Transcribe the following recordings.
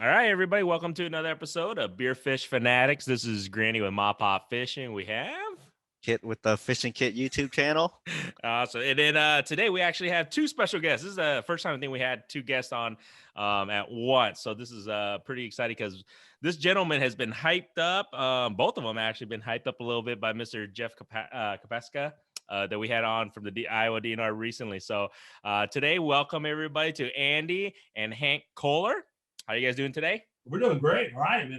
All right, everybody, welcome to another episode of Beer Fish Fanatics. This is Granny with Mop Pop Fishing. We have Kit with the Fishing Kit YouTube channel. awesome. And then today we actually have two special guests. This is the first time I think we had two guests on at once. So this is pretty exciting because this gentleman has been hyped up. Both of them actually been hyped up a little bit by Mr. Jeff Kapeska. That we had on from the Iowa DNR recently. So today, welcome everybody to Andy and Hank Kohler. How are you guys doing today? We're doing great. All right,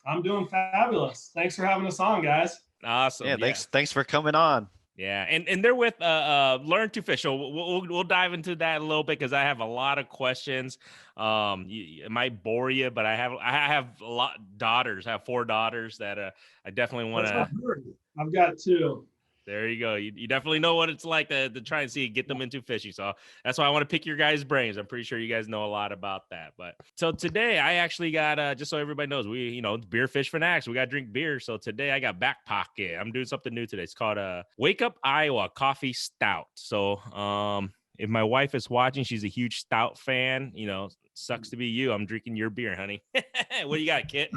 I'm doing fabulous. Thanks for having us on, guys. Awesome. Yeah, thanks for coming on. Yeah, and they're with Learn to Fish. So we'll dive into that a little bit because I have a lot of questions. It might bore you, but I have a lot daughters. I have 4 daughters that I definitely want to. I've got 2. There you go. You definitely know what it's like to try and get them into fishing. So that's why I want to pick your guys' brains. I'm pretty sure you guys know a lot about that. But so today I actually got, just so everybody knows, Beer Fish Fanatics. We got to drink beer. So today I got Back Pocket. I'm doing something new today. It's called Wake Up Iowa Coffee Stout. So if my wife is watching, she's a huge stout fan. Sucks to be you. I'm drinking your beer, honey. What do you got, Kit?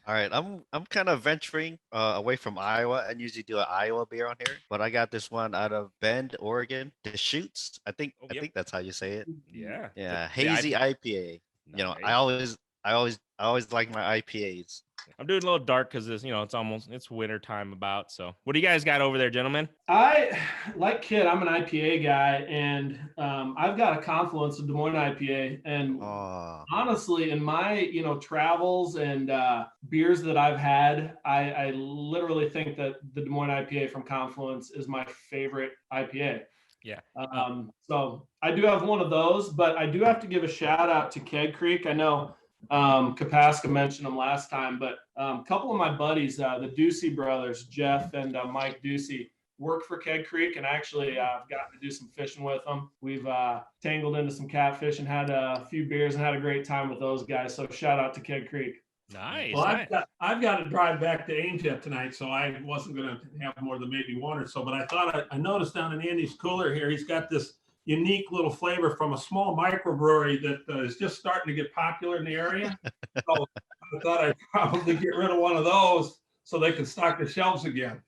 All right, I'm kind of venturing away from Iowa. I usually do an Iowa beer on here, but I got this one out of Bend, Oregon. The Shoots. I think that's how you say it. Yeah. Yeah, hazy IPA. Nice. I always like my IPAs. I'm doing a little dark because it's winter time about. So what do you guys got over there, gentlemen? I like Kit. I'm an IPA guy, and I've got a Confluence of Des Moines IPA. And honestly, in my travels and beers that I've had, I literally think that the Des Moines IPA from Confluence is my favorite IPA. Yeah. So I do have one of those, but I do have to give a shout out to Keg Creek. I know Kapaska mentioned them last time, but a couple of my buddies, the Ducey brothers, Jeff and Mike Ducey, work for Keg Creek, and actually I've gotten to do some fishing with them. We've tangled into some catfish and had a few beers and had a great time with those guys. So shout out to Keg Creek. Nice. Well, I've got to drive back to Ainget tonight, so I wasn't going to have more than maybe one or so. But I thought I noticed down in Andy's cooler here, he's got this unique little flavor from a small microbrewery that is just starting to get popular in the area. So I thought I'd probably get rid of one of those so they can stock the shelves again.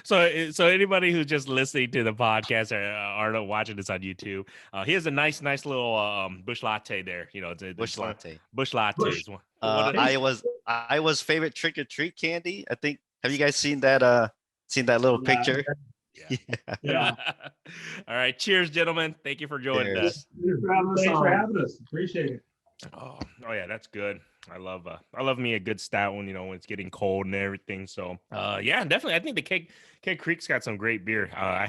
so anybody who's just listening to the podcast or watching this on YouTube, he has a nice little bush latte there. Bush latte. Bush latte. Iowa's favorite trick or treat candy. I think. Have you guys seen that little picture? Yeah. All right. Cheers, gentlemen. Thank you for joining us. Thanks for having us. Appreciate it. Oh yeah, that's good. I love me a good stout when when it's getting cold and everything. So yeah, definitely. I think the Keg Creek's got some great beer. I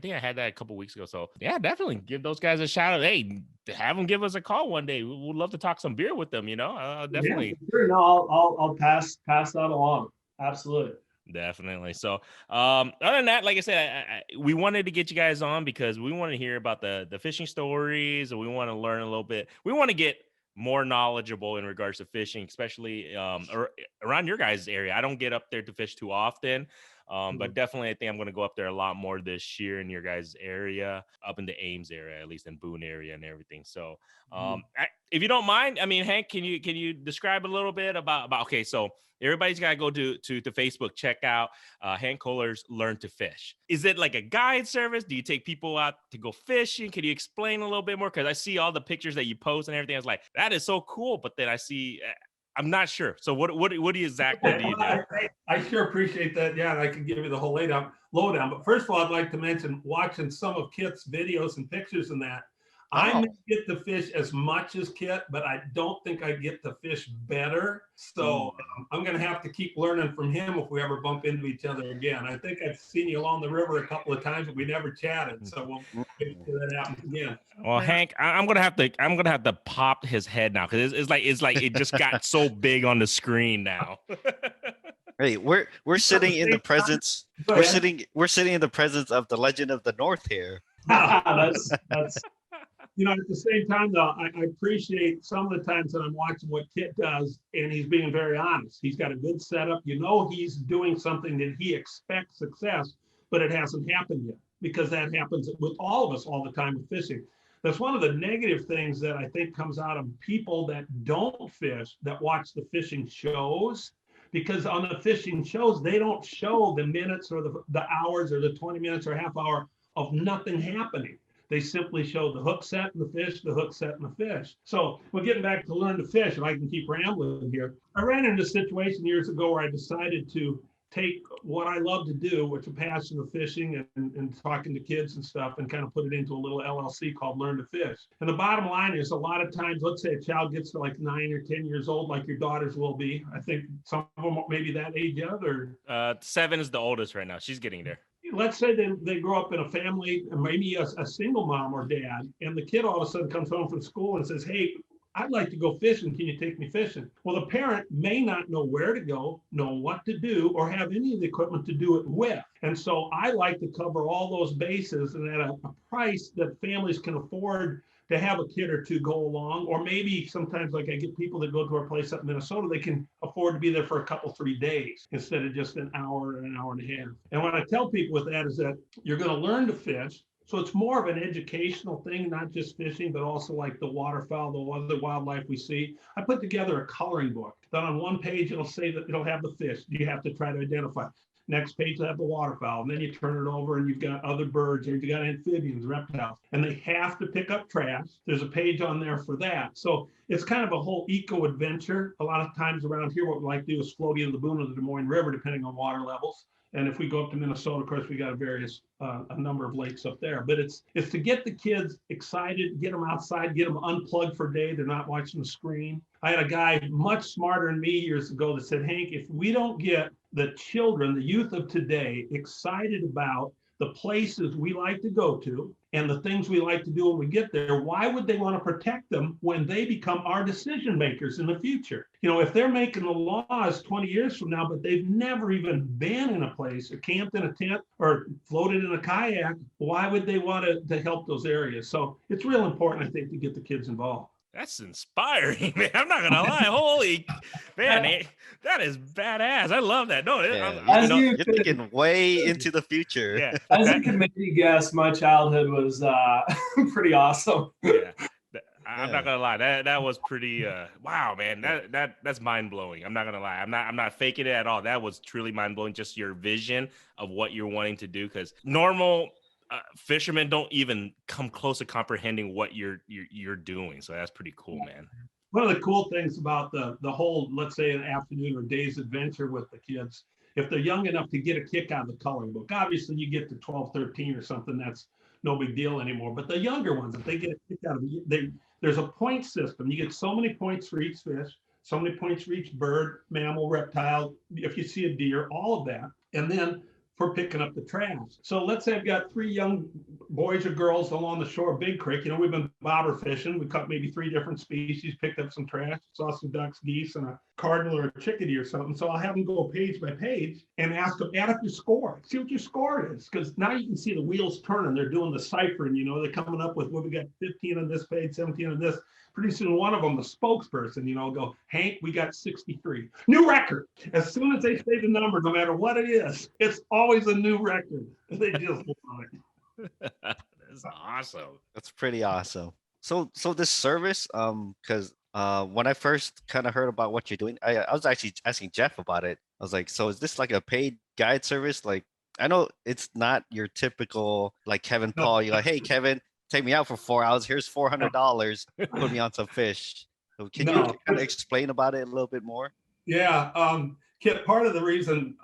think I had that a couple weeks ago. So yeah, definitely give those guys a shout out. Hey, have them give us a call one day. We'd love to talk some beer with them. Definitely. Yeah, sure. No, I'll pass that along. Absolutely. Definitely. So other than that, like I said, we wanted to get you guys on because we want to hear about the fishing stories, and we want to learn a little bit. We want to get more knowledgeable in regards to fishing, especially around your guys' area. I don't get up there to fish too often, but definitely I think I'm going to go up there a lot more this year in your guys' area, up in the Ames area, at least in Boone area and everything. So if you don't mind, Hank, can you describe a little bit about okay, so everybody's got to go to Facebook, check out Hank Kohler's Learn to Fish. Is it like a guide service? Do you take people out to go fishing? Can you explain a little bit more? Because I see all the pictures that you post and everything. I was like, that is so cool. But then I see, I'm not sure. So what exactly do you do? I sure appreciate that. Yeah, I can give you the whole lowdown. But first of all, I'd like to mention watching some of Kit's videos and pictures and that. I may get to fish as much as Kit, but I don't think I get to fish better. So I'm going to have to keep learning from him if we ever bump into each other again. I think I've seen you along the river a couple of times, but we never chatted. So we'll make sure that happens again. Well, Hank, I'm gonna have to pop his head now because it's like it just got so big on the screen now. Hey, we're sitting in the presence. We're sitting in the presence of the Legend of the North here. That's at the same time, though, I appreciate some of the times that I'm watching what Kit does, and he's being very honest. He's got a good setup. He's doing something that he expects success, but it hasn't happened yet, because that happens with all of us all the time with fishing. That's one of the negative things that I think comes out of people that don't fish, that watch the fishing shows. Because on the fishing shows, they don't show the minutes or the hours or the 20 minutes or half hour of nothing happening. They simply show the hook set and the fish, the hook set and the fish. So we're getting back to learn to fish, and I can keep rambling here. I ran into a situation years ago where I decided to take what I love to do, which is a passion of fishing and talking to kids and stuff, and kind of put it into a little LLC called Learn to Fish. And the bottom line is, a lot of times, let's say a child gets to like 9 or 10 years old, like your daughters will be. I think some of them maybe that age yet, or 7 is the oldest right now. She's getting there. Let's say they grow up in a family, maybe a single mom or dad, and the kid all of a sudden comes home from school and says, hey, I'd like to go fishing. Can you take me fishing? Well, the parent may not know where to go, know what to do, or have any of the equipment to do it with. And so I like to cover all those bases, and at a price that families can afford to have a kid or two go along. Or maybe sometimes, like I get people that go to our place up in Minnesota, they can afford to be there for a couple, 3 days instead of just an hour and a half. And what I tell people with that is that you're going to learn to fish. So it's more of an educational thing, not just fishing, but also like the waterfowl, the other wildlife we see. I put together a coloring book that on one page, it'll say that it'll have the fish. You have to try to identify. Next page, will have the waterfowl. And then you turn it over and you've got other birds, or you've got amphibians, reptiles, and they have to pick up trash. There's a page on there for that. So it's kind of a whole eco adventure. A lot of times around here, what we like to do is float either the Boone or the Des Moines River, depending on water levels. And if we go up to Minnesota, of course, we got a number of lakes up there. But it's to get the kids excited, get them outside, get them unplugged for a day. They're not watching the screen. I had a guy much smarter than me years ago that said, Hank, if we don't get the children, the youth of today, excited about the places we like to go to and the things we like to do when we get there, why would they want to protect them when they become our decision makers in the future? You know, if they're making the laws 20 years from now, but they've never even been in a place or camped in a tent or floated in a kayak, why would they want to help those areas? So it's real important, I think, to get the kids involved. That's inspiring, man. I'm not gonna lie. Holy man, that is badass. I love that. No, you're thinking way into the future. Yeah. As you can maybe guess, my childhood was pretty awesome. Yeah. I'm not gonna lie. That was pretty wow, man. That's mind blowing. I'm not gonna lie. I'm not faking it at all. That was truly mind blowing. Just your vision of what you're wanting to do, because normal fishermen don't even come close to comprehending what you're doing. So that's pretty cool, man. One of the cool things about the whole, let's say, an afternoon or day's adventure with the kids, if they're young enough to get a kick out of the coloring book, obviously you get to 12, 13 or something, that's no big deal anymore. But the younger ones, if they get a kick out of it, there's a point system. You get so many points for each fish, so many points for each bird, mammal, reptile, if you see a deer, all of that. And then for picking up the trash. So let's say I've got 3 young boys or girls along the shore of Big Creek. You know, we've been bobber fishing. We caught maybe 3 different species, picked up some trash, saw some ducks, geese, and a cardinal or a chickadee or something. So I'll have them go page by page and ask them, add up your score. See what your score is. Because now you can see the wheels turning. They're doing the ciphering, you know, they're coming up with, well, we got 15 on this page, 17 on this. Pretty soon one of them, the spokesperson, you know, go, Hank, we got 63. New record. As soon as they say the number, no matter what it is, it's always a new record. They just love it. That's awesome. That's pretty awesome. So this service, because when I first kind of heard about what you're doing, I was actually asking Jeff about it. I was like, so is this like a paid guide service? Like, I know it's not your typical, like Kevin Paul, you're like, hey, Kevin, take me out for 4 hours. Here's $400. Put me on some fish. So can you kind of explain about it a little bit more? Yeah, Kit, part of the reason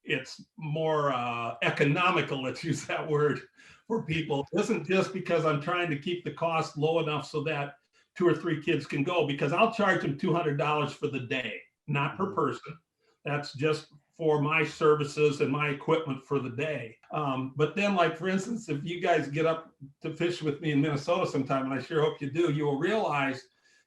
it's more economical, let's use that word, for people isn't just because I'm trying to keep the cost low enough so that 2 or 3 kids can go, because I'll charge them $200 for the day, not per person. That's just for my services and my equipment for the day. But then, like, for instance, if you guys get up to fish with me in Minnesota sometime, and I sure hope you do, you will realize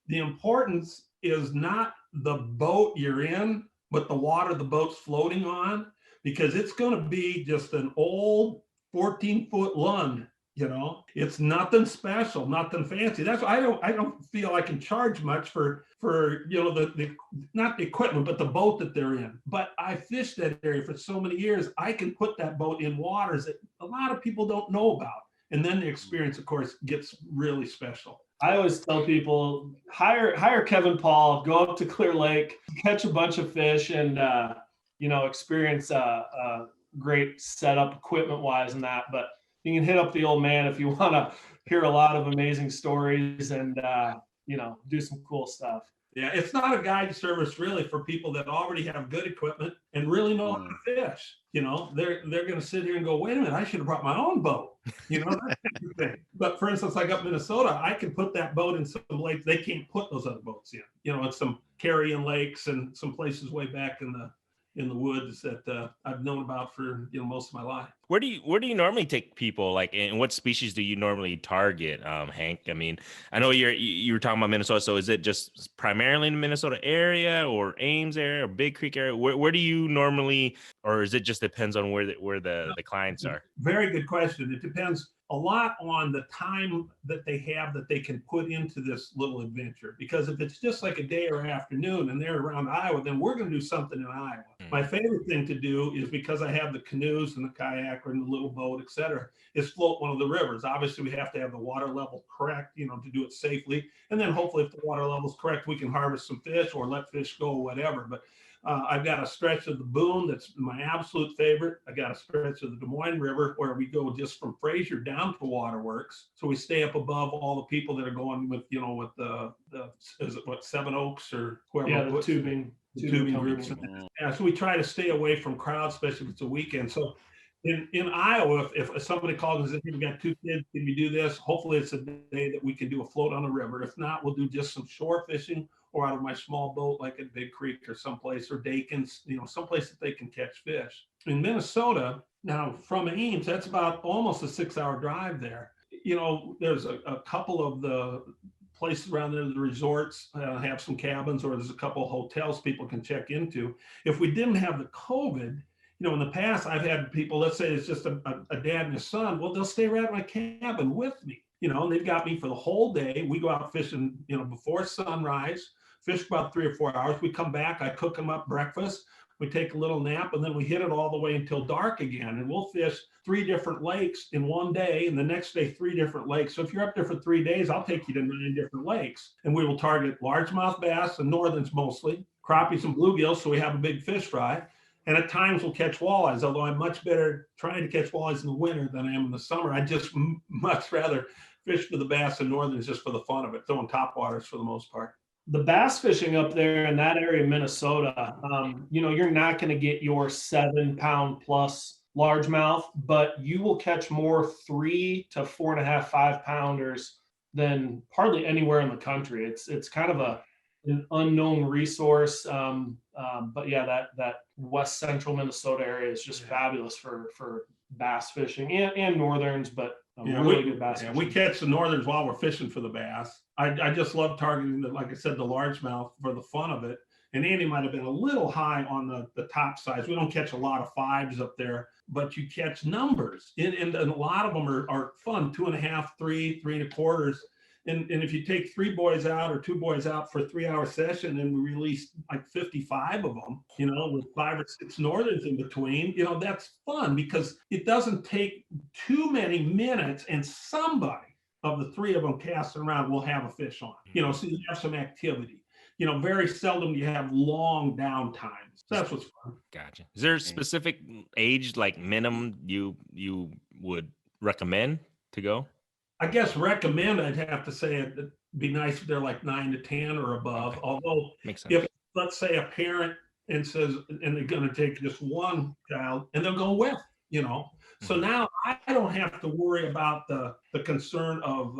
the importance is not the boat you're in, but the water the boat's floating on, because it's going to be just an old 14-foot lund. You know, it's nothing special, nothing fancy. That's why I don't feel I can charge much for you know, the not the equipment, but the boat that they're in. But I fished that area for so many years, I can put that boat in waters that a lot of people don't know about. And then the experience, of course, gets really special. I always tell people, hire Kevin Paul, go up to Clear Lake, catch a bunch of fish, and experience great setup equipment wise and that. But you can hit up the old man if you want to hear a lot of amazing stories and do some cool stuff. Yeah, it's not a guide service really for people that already have good equipment and really know how to fish. They're going to sit here and go, wait a minute, I should have brought my own boat. That kind of thing. But for instance, like up in Minnesota, I can put that boat in some lakes they can't put those other boats in. It's some carrying lakes and some places way back in the woods that I've known about for most of my life. Where do you normally take people? Like, and what species do you normally target, Hank? I mean, I know you were talking about Minnesota, so is it just primarily in the Minnesota area or Ames area or Big Creek area? Where do you normally, or is it just depends on where the clients are? Very good question. It depends a lot on the time that they have that they can put into this little adventure. Because if it's just like a day or afternoon and they're around Iowa, then we're going to do something in Iowa. My favorite thing to do is, because I have the canoes and the kayak and the little boat, etc., is float one of the rivers. Obviously, we have to have the water level correct, to do it safely. And then hopefully, if the water level is correct, we can harvest some fish or let fish go or whatever. But I've got a stretch of the Boone that's my absolute favorite. I got a stretch of the Des Moines River where we go just from Fraser down to Waterworks. So we stay up above all the people that are going with, with the is it what, Seven Oaks or whoever? Yeah, the tubing groups. Yeah, so we try to stay away from crowds, especially if it's a weekend. So in Iowa, if somebody calls and says, hey, we got 2 kids, can we do this? Hopefully it's a day that we can do a float on the river. If not, we'll do just some shore fishing or out of my small boat, like at Big Creek or someplace, or Dakins, someplace that they can catch fish. In Minnesota, now from Ames, that's about almost a 6-hour drive there. There's a couple of the places around there, the resorts have some cabins, or there's a couple of hotels people can check into. If we didn't have the COVID, in the past, I've had people, let's say it's just a dad and his son, well, they'll stay right at my cabin with me, and they've got me for the whole day. We go out fishing, before sunrise, fish about 3 or 4 hours. We come back, I cook them up breakfast, we take a little nap, and then we hit it all the way until dark again. And we'll fish 3 different lakes in one day, and the next day, 3 different lakes. So if you're up there for 3 days, I'll take you to 9 different lakes. And we will target largemouth bass and northerns mostly, crappies and bluegills, so we have a big fish fry. And at times we'll catch walleyes, although I'm much better trying to catch walleyes in the winter than I am in the summer. I just much rather fish for the bass and northerns just for the fun of it, throwing topwaters for the most part. The bass fishing up there in that area of Minnesota, you're not going to get your 7-pound plus largemouth, but you will catch more 3 to 4.5, 5 pounders than hardly anywhere in the country. It's kind of an unknown resource. But yeah, that west central Minnesota area is just fabulous for bass fishing and northerns, but really good bass fishing. We catch the northerns while we're fishing for the bass. I just love targeting, like I said, the largemouth for the fun of it. And Andy might have been a little high on the top size. We don't catch a lot of 5s up there, but you catch numbers. And a lot of them are fun, 2.5, 3, 3 1/4. And if you take 3 boys out or 2 boys out for a 3-hour session and we release like 55 of them, with 5 or 6 northerns in between, that's fun because it doesn't take too many minutes and somebody of the 3 of them casting around will have a fish on, so you have some activity. Very seldom you have long downtimes. So that's what's fun. Gotcha. Is there a specific age, like minimum you would recommend to go? I guess recommend, I'd have to say it'd be nice if they're like 9 to 10 or above. Okay. Although if, let's say, a parent and says, and they're going to take just one child and they'll go with, So now I don't have to worry about the concern of,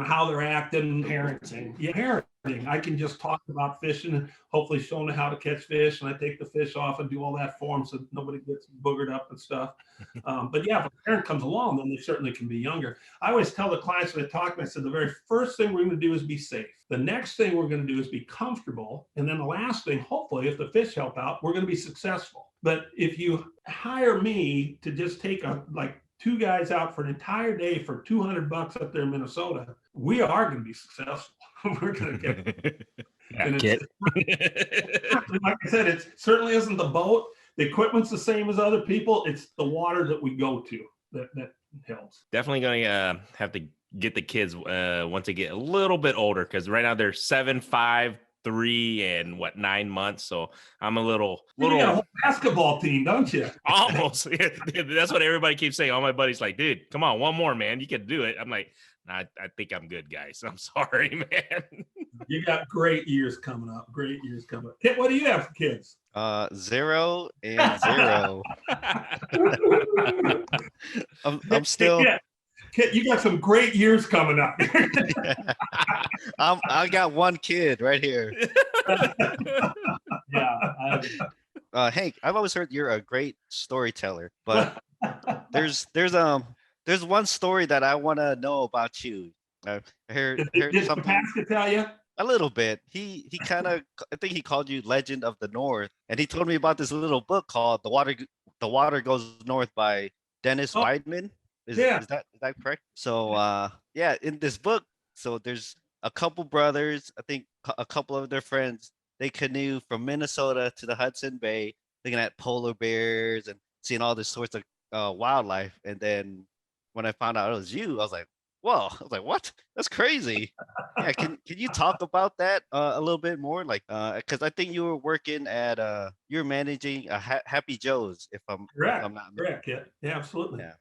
how they're acting. Parenting. Yeah, parenting. I can just talk about fishing and hopefully show them how to catch fish. And I take the fish off and do all that for them so nobody gets boogered up and stuff. But yeah, if a parent comes along, then they certainly can be younger. I always tell the clients when I talk to them, I said, the very first thing we're going to do is be safe. The next thing we're going to do is be comfortable. And then the last thing, hopefully, if the fish help out, we're going to be successful. But if you hire me to just take 2 guys out for an entire day for $200 up there in Minnesota, we are going to be successful. We're going to get like I said, it certainly isn't the boat. The equipment's the same as other people. It's the water that we go to that helps. Definitely gonna have to get the kids once they get a little bit older, because right now they're 7, 5, 3, and 9 months. So I'm a little You got a whole basketball team, don't you? almost. That's what everybody keeps saying. All my buddies like, dude, come on, one more, man. You can do it. I'm like, nah, I think I'm good, guys. I'm sorry, man. You got great years coming up. Great years coming up. Kit, what do you have for kids? 0 and 0. I'm still. Kit, you got some great years coming up. I got one kid right here. Yeah. Hank, I've always heard you're a great storyteller, but there's one story that I want to know about you. I heard Did something. Pasca tell you? A little bit. He kind of, I think he called you Legend of the North, and he told me about this little book called The Water Goes North by Dennis Weidemann. Is that correct? So yeah, in this book, so there's a couple brothers, I think a couple of their friends, they canoe from Minnesota to the Hudson Bay, looking at polar bears and seeing all this sorts of wildlife. And then when I found out it was you, I was like, whoa! I was like, what? That's crazy. Yeah, can you talk about that a little bit more? Like, because I think you were working at you're managing a Happy Joe's, if I'm not correct, yeah, absolutely. Yeah.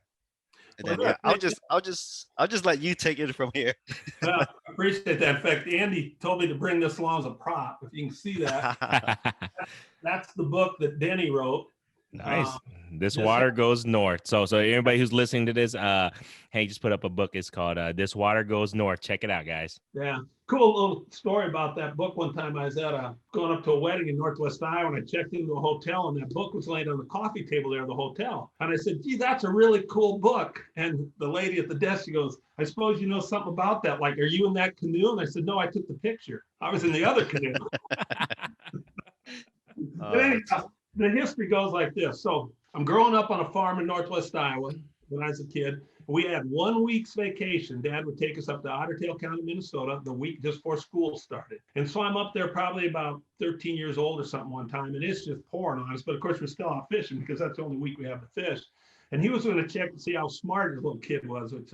And then I'll just let you take it from here. Well, I appreciate that. In fact, Andy told me to bring this along as a prop. If you can see that, that's the book that Denny wrote. Nice. This Water Goes North. So everybody who's listening to this, Hank just put up a book. It's called This Water Goes North. Check it out, guys. Yeah. Cool little story about that book. One time I was going up to a wedding in Northwest Iowa, and I checked into a hotel, and that book was laying on the coffee table there at the hotel. And I said, gee, that's a really cool book. And the lady at the desk, she goes, I suppose you know something about that. Like, are you in that canoe? And I said, no, I took the picture. I was in the other canoe. But anyhow, the history goes like this. So I'm growing up on a farm in Northwest Iowa when I was a kid. We had 1 week's vacation. Dad would take us up to Otter Tail County, Minnesota, the week just before school started. And so I'm up there probably about 13 years old or something one time, and it's just pouring on us. But of course, we're still out fishing because that's the only week we have to fish. And he was going to check to see how smart his little kid was. It's,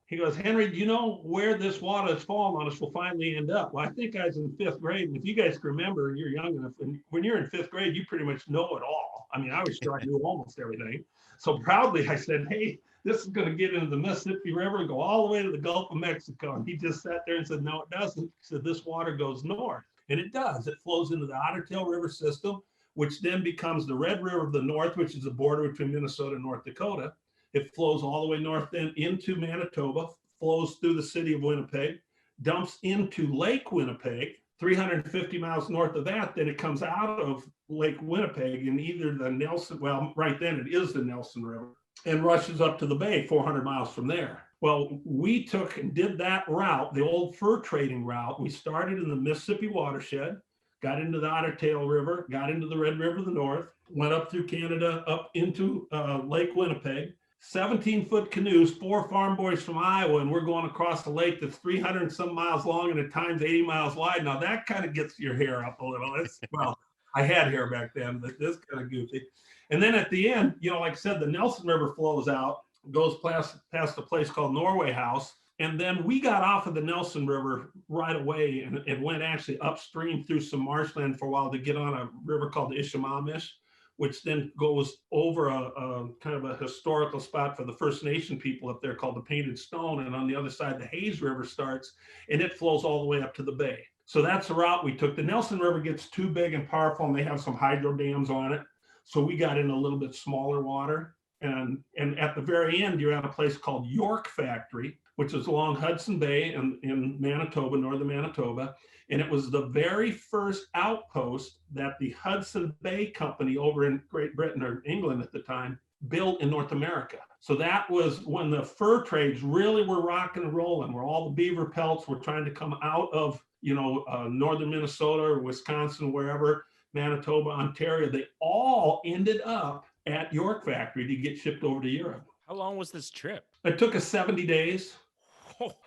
he goes, Henry, do you know where this water is falling on us will finally end up? Well, I think I was in 5th grade. And if you guys can remember, you're young enough. And when you're in 5th grade, you pretty much know it all. I mean, I was sure I knew almost everything. So proudly, I said, hey, this is going to get into the Mississippi River and go all the way to the Gulf of Mexico. And he just sat there and said, no, it doesn't. He said, this water goes north. And it does. It flows into the Otter Tail River system, which then becomes the Red River of the North, which is the border between Minnesota and North Dakota. It flows all the way north then into Manitoba, flows through the city of Winnipeg, dumps into Lake Winnipeg, 350 miles north of that. Then it comes out of Lake Winnipeg in either the Nelson, well, right then it is the Nelson River, and rushes up to the bay 400 miles from there. Well, we took and did that route, the old fur trading route. We started in the Mississippi watershed, got into the Otter Tail River, got into the Red River of the North, went up through Canada, up into Lake Winnipeg, 17-foot canoes, 4 farm boys from Iowa, and we're going across a lake that's 300 and some miles long and at times 80 miles wide. Now that kind of gets your hair up a little. Well, I had hair back then, but this kind of goofy. And then at the end, like I said, the Nelson River flows out, goes past a place called Norway House. And then we got off of the Nelson River right away and went actually upstream through some marshland for a while to get on a river called the Ishimamish, which then goes over a kind of a historical spot for the First Nation people up there called the Painted Stone. And on the other side, the Hayes River starts, and it flows all the way up to the bay. So that's the route we took. The Nelson River gets too big and powerful, and they have some hydro dams on it. So we got in a little bit smaller water. And at the very end, you're at a place called York Factory, which is along Hudson Bay in Manitoba, northern Manitoba. And it was the very first outpost that the Hudson Bay Company over in Great Britain or England at the time built in North America. So that was when the fur trades really were rocking and rolling, where all the beaver pelts were trying to come out of, northern Minnesota or Wisconsin, wherever, Manitoba, Ontario. They all ended up at York Factory to get shipped over to Europe. How long was this trip? It took us 70 days.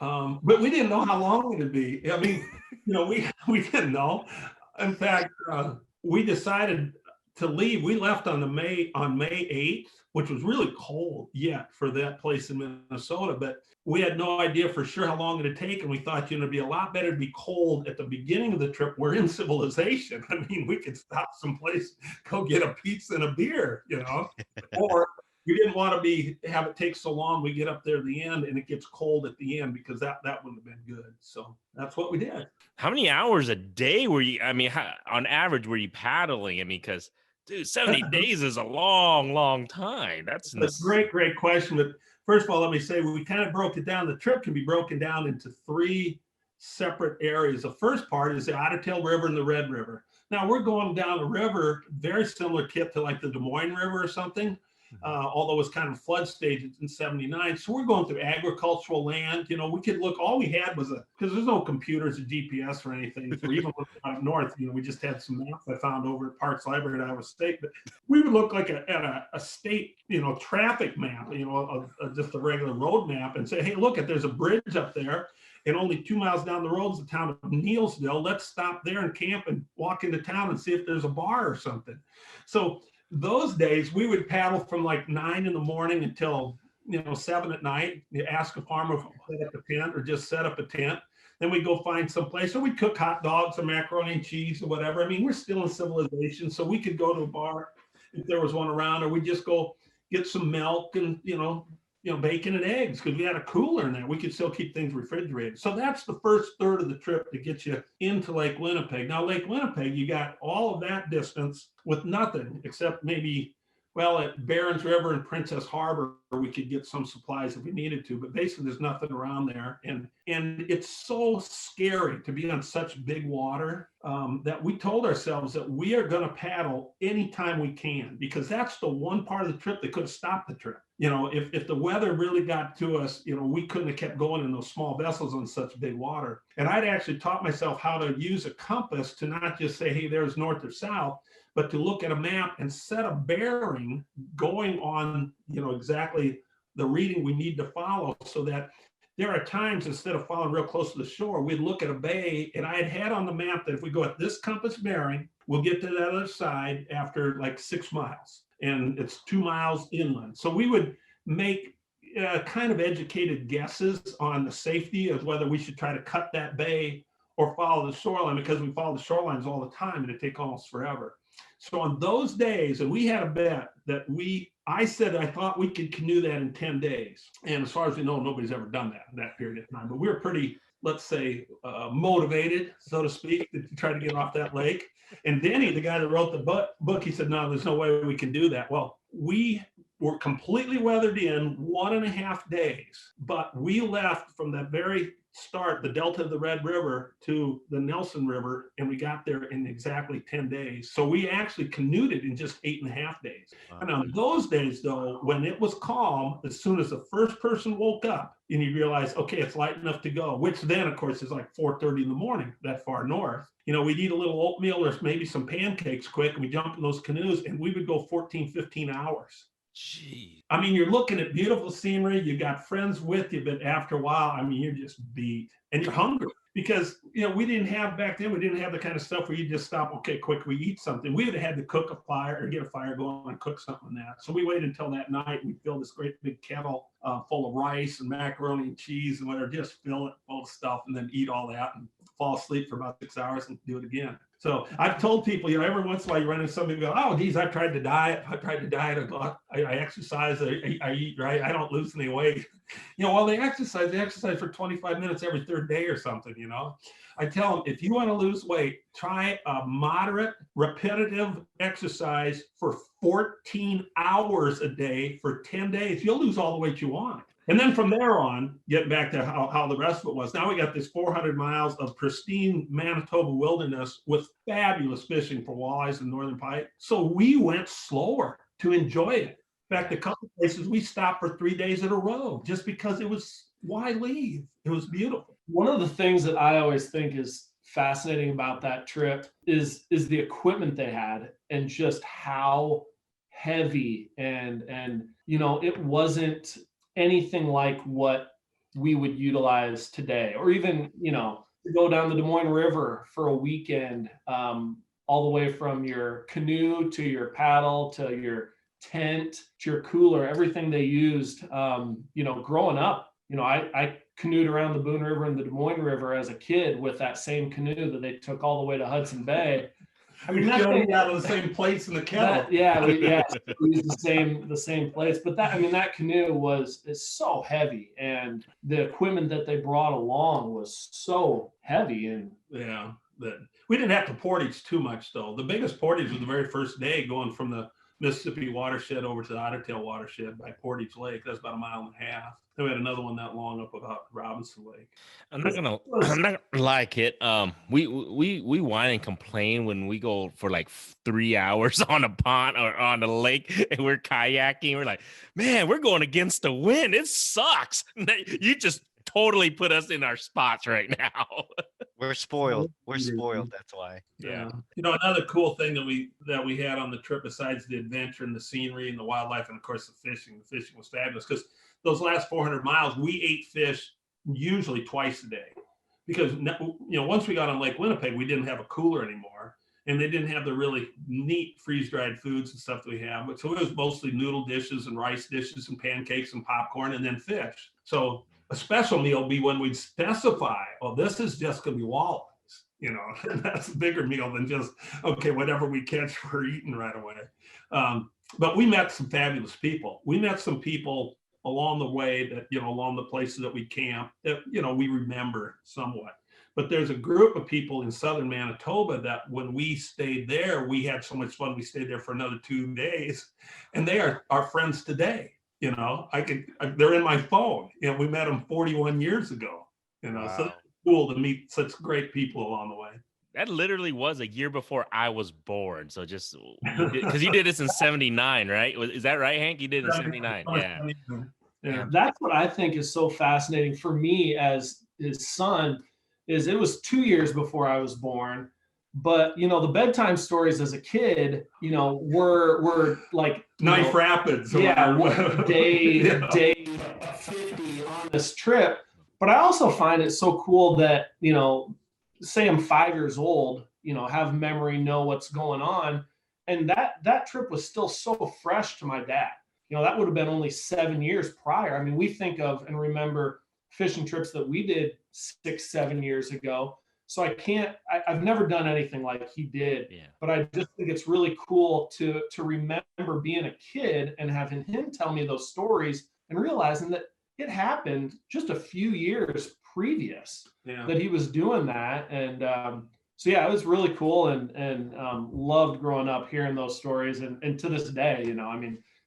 But we didn't know how long it would be. I mean, we didn't know. In fact, we decided to leave, we left on May 8th, which was really cold yet for that place in Minnesota, but we had no idea for sure how long it'd take. And we thought, it'd be a lot better to be cold at the beginning of the trip. We're in civilization. I mean, we could stop someplace, go get a pizza and a beer, or we didn't want to have it take so long. We get up there at the end and it gets cold at the end, because that wouldn't have been good. So that's what we did. How many hours a day were you, on average, were you paddling? Because dude, 70 days is a long, long time. That's a great question. But first of all, let me say, we kind of broke it down. The trip can be broken down into 3 separate areas. The first part is the Otter Tail River and the Red River. Now we're going down a river, very similar, Kip, to like the Des Moines River or something. Although it was kind of flood stage in 79. So we're going through agricultural land. We could look, all we had was because there's no computers or GPS or anything. So even up north, we just had some maps I found over at Parks Library at Iowa State. But we would look like at a state, traffic map, just a regular road map, and say, hey, look, there's a bridge up there. And only 2 miles down the road is the town of Neilsville. Let's stop there and camp and walk into town and see if there's a bar or something. So those days we would paddle from like 9 in the morning until 7 at night. You ask a farmer if we'll set up a tent or just set up a tent. Then we go find some place, or we'd cook hot dogs or macaroni and cheese or whatever. We're still in civilization, so we could go to a bar if there was one around, or we just go get some milk and bacon and eggs, because we had a cooler in there. We could still keep things refrigerated. So that's the first third of the trip to get you into Lake Winnipeg. Now, Lake Winnipeg, you got all of that distance with nothing except maybe, at Barons River and Princess Harbor, we could get some supplies if we needed to, but basically there's nothing around there. And it's so scary to be on such big water that we told ourselves that we are going to paddle anytime we can, because that's the one part of the trip that could have stopped the trip. If the weather really got to us, we couldn't have kept going in those small vessels on such big water. And I'd actually taught myself how to use a compass to not just say, hey, there's north or south, but to look at a map and set a bearing going on, exactly the reading we need to follow, so that there are times, instead of following real close to the shore, we'd look at a bay, and I had on the map that if we go at this compass bearing, we'll get to the other side after like 6 miles, and it's 2 miles inland. So we would make kind of educated guesses on the safety of whether we should try to cut that bay or follow the shoreline, because we follow the shorelines all the time and it takes almost forever. So on those days, and we had a bet that I said I thought we could canoe that in 10 days. And as far as we know, nobody's ever done that in that period of time. But we were pretty, let's say, motivated, so to speak, to try to get off that lake. And Denny, the guy that wrote the book, he said, no, there's no way we can do that. Well, we were completely weathered in 1.5 days, but we left from that very start, the delta of the Red River to the Nelson River, and we got there in exactly 10 days. So we actually canoed it in just 8.5 days. Wow. And on those days, though, when it was calm, as soon as the first person woke up and you realize, okay, it's light enough to go, which then, of course, is like 4:30 in the morning that far north. We'd eat a little oatmeal or maybe some pancakes quick, and we jump in those canoes, and we would go 14, 15 hours. Gee. You're looking at beautiful scenery, you got friends with you, but after a while, you're just beat and you're hungry, because, we didn't have back then, we didn't have the kind of stuff where you just stop, okay, quick, we eat something. We would have had to cook a fire or get a fire going and cook something on that. So we waited until that night. We filled this great big kettle full of rice and macaroni and cheese and whatever, just fill it full of stuff and then eat all that and fall asleep for about 6 hours and do it again. So I've told people, every once in a while you run into somebody go, oh, geez, I've tried to diet. I exercise, I eat right. I don't lose any weight. While they exercise for 25 minutes every third day or something, I tell them, if you want to lose weight, try a moderate, repetitive exercise for 14 hours a day for 10 days. You'll lose all the weight you want. And then from there on, getting back to how the rest of it was, now we got this 400 miles of pristine Manitoba wilderness with fabulous fishing for walleyes and northern pike. So we went slower to enjoy it. In fact, a couple of places we stopped for 3 days in a row just because it was, why leave? It was beautiful. One of the things that I always think is fascinating about that trip is the equipment they had, and just how heavy and it wasn't anything like what we would utilize today, or even to go down the Des Moines River for a weekend. all the way from your canoe to your paddle to your tent to your cooler, everything they used. Growing up, I canoed around the Boone River and the Des Moines River as a kid with that same canoe that they took all the way to Hudson Bay. I mean, that thing, out of the same plates in the kettle. we used the same plates. But that canoe is so heavy, and the equipment that they brought along was so heavy. And yeah, we didn't have to portage too much though. The biggest portage was the very first day, going from the Mississippi watershed over to the Otter Tail watershed by Portage Lake. That's about 1.5 miles. Then we had another one that long up about Robinson Lake. I'm not gonna like it. We whine and complain when we go for like 3 hours on a pond or on a lake and we're kayaking. We're like, man, we're going against the wind. It sucks. You just totally put us in our spots right now. We're spoiled. We're spoiled. That's why. Yeah. Another cool thing that we had on the trip, besides the adventure and the scenery and the wildlife, and of course the fishing. The fishing was fabulous, because those last 400 miles, we ate fish usually twice a day, because once we got on Lake Winnipeg, we didn't have a cooler anymore, and they didn't have the really neat freeze-dried foods and stuff that we have. But so it was mostly noodle dishes and rice dishes and pancakes and popcorn, and then fish. So a special meal would be when we'd specify, oh, this is just going to be walleyes. And that's a bigger meal than just, okay, whatever we catch, we're eating right away. But we met some fabulous people. We met some people along the way that, along the places that we camped that, we remember somewhat. But there's a group of people in southern Manitoba that when we stayed there, we had so much fun. We stayed there for another 2 days, and they are our friends today. They're in my phone. We met them 41 years ago. Wow. So it's cool to meet such great people along the way. That literally was a year before I was born. So just because you did this in 79, right? Is that right, Hank? You did it in 79. Yeah. That's what I think is so fascinating for me as his son. Is it was 2 years before I was born, but the bedtime stories as a kid, were like Knife Rapids. Day 50 on this trip. But I also find it so cool that, say I'm 5 years old, have memory, know what's going on. And that trip was still so fresh to my dad. That would have been only 7 years prior. I mean, we think of and remember fishing trips that we did 6-7 years ago. So I've never done anything like he did, but I just think it's really cool to remember being a kid and having him tell me those stories and realizing that it happened just a few years previous that he was doing that. And it was really cool and loved growing up hearing those stories. And to this day,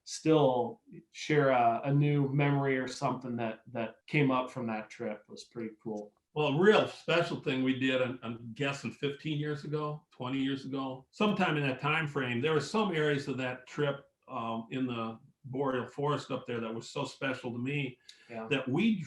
still share a new memory or something that came up from that trip. Was pretty cool. Well, a real special thing we did, I'm guessing 15 years ago, 20 years ago, sometime in that time frame, there were some areas of that trip in the boreal forest up there that was so special to me that we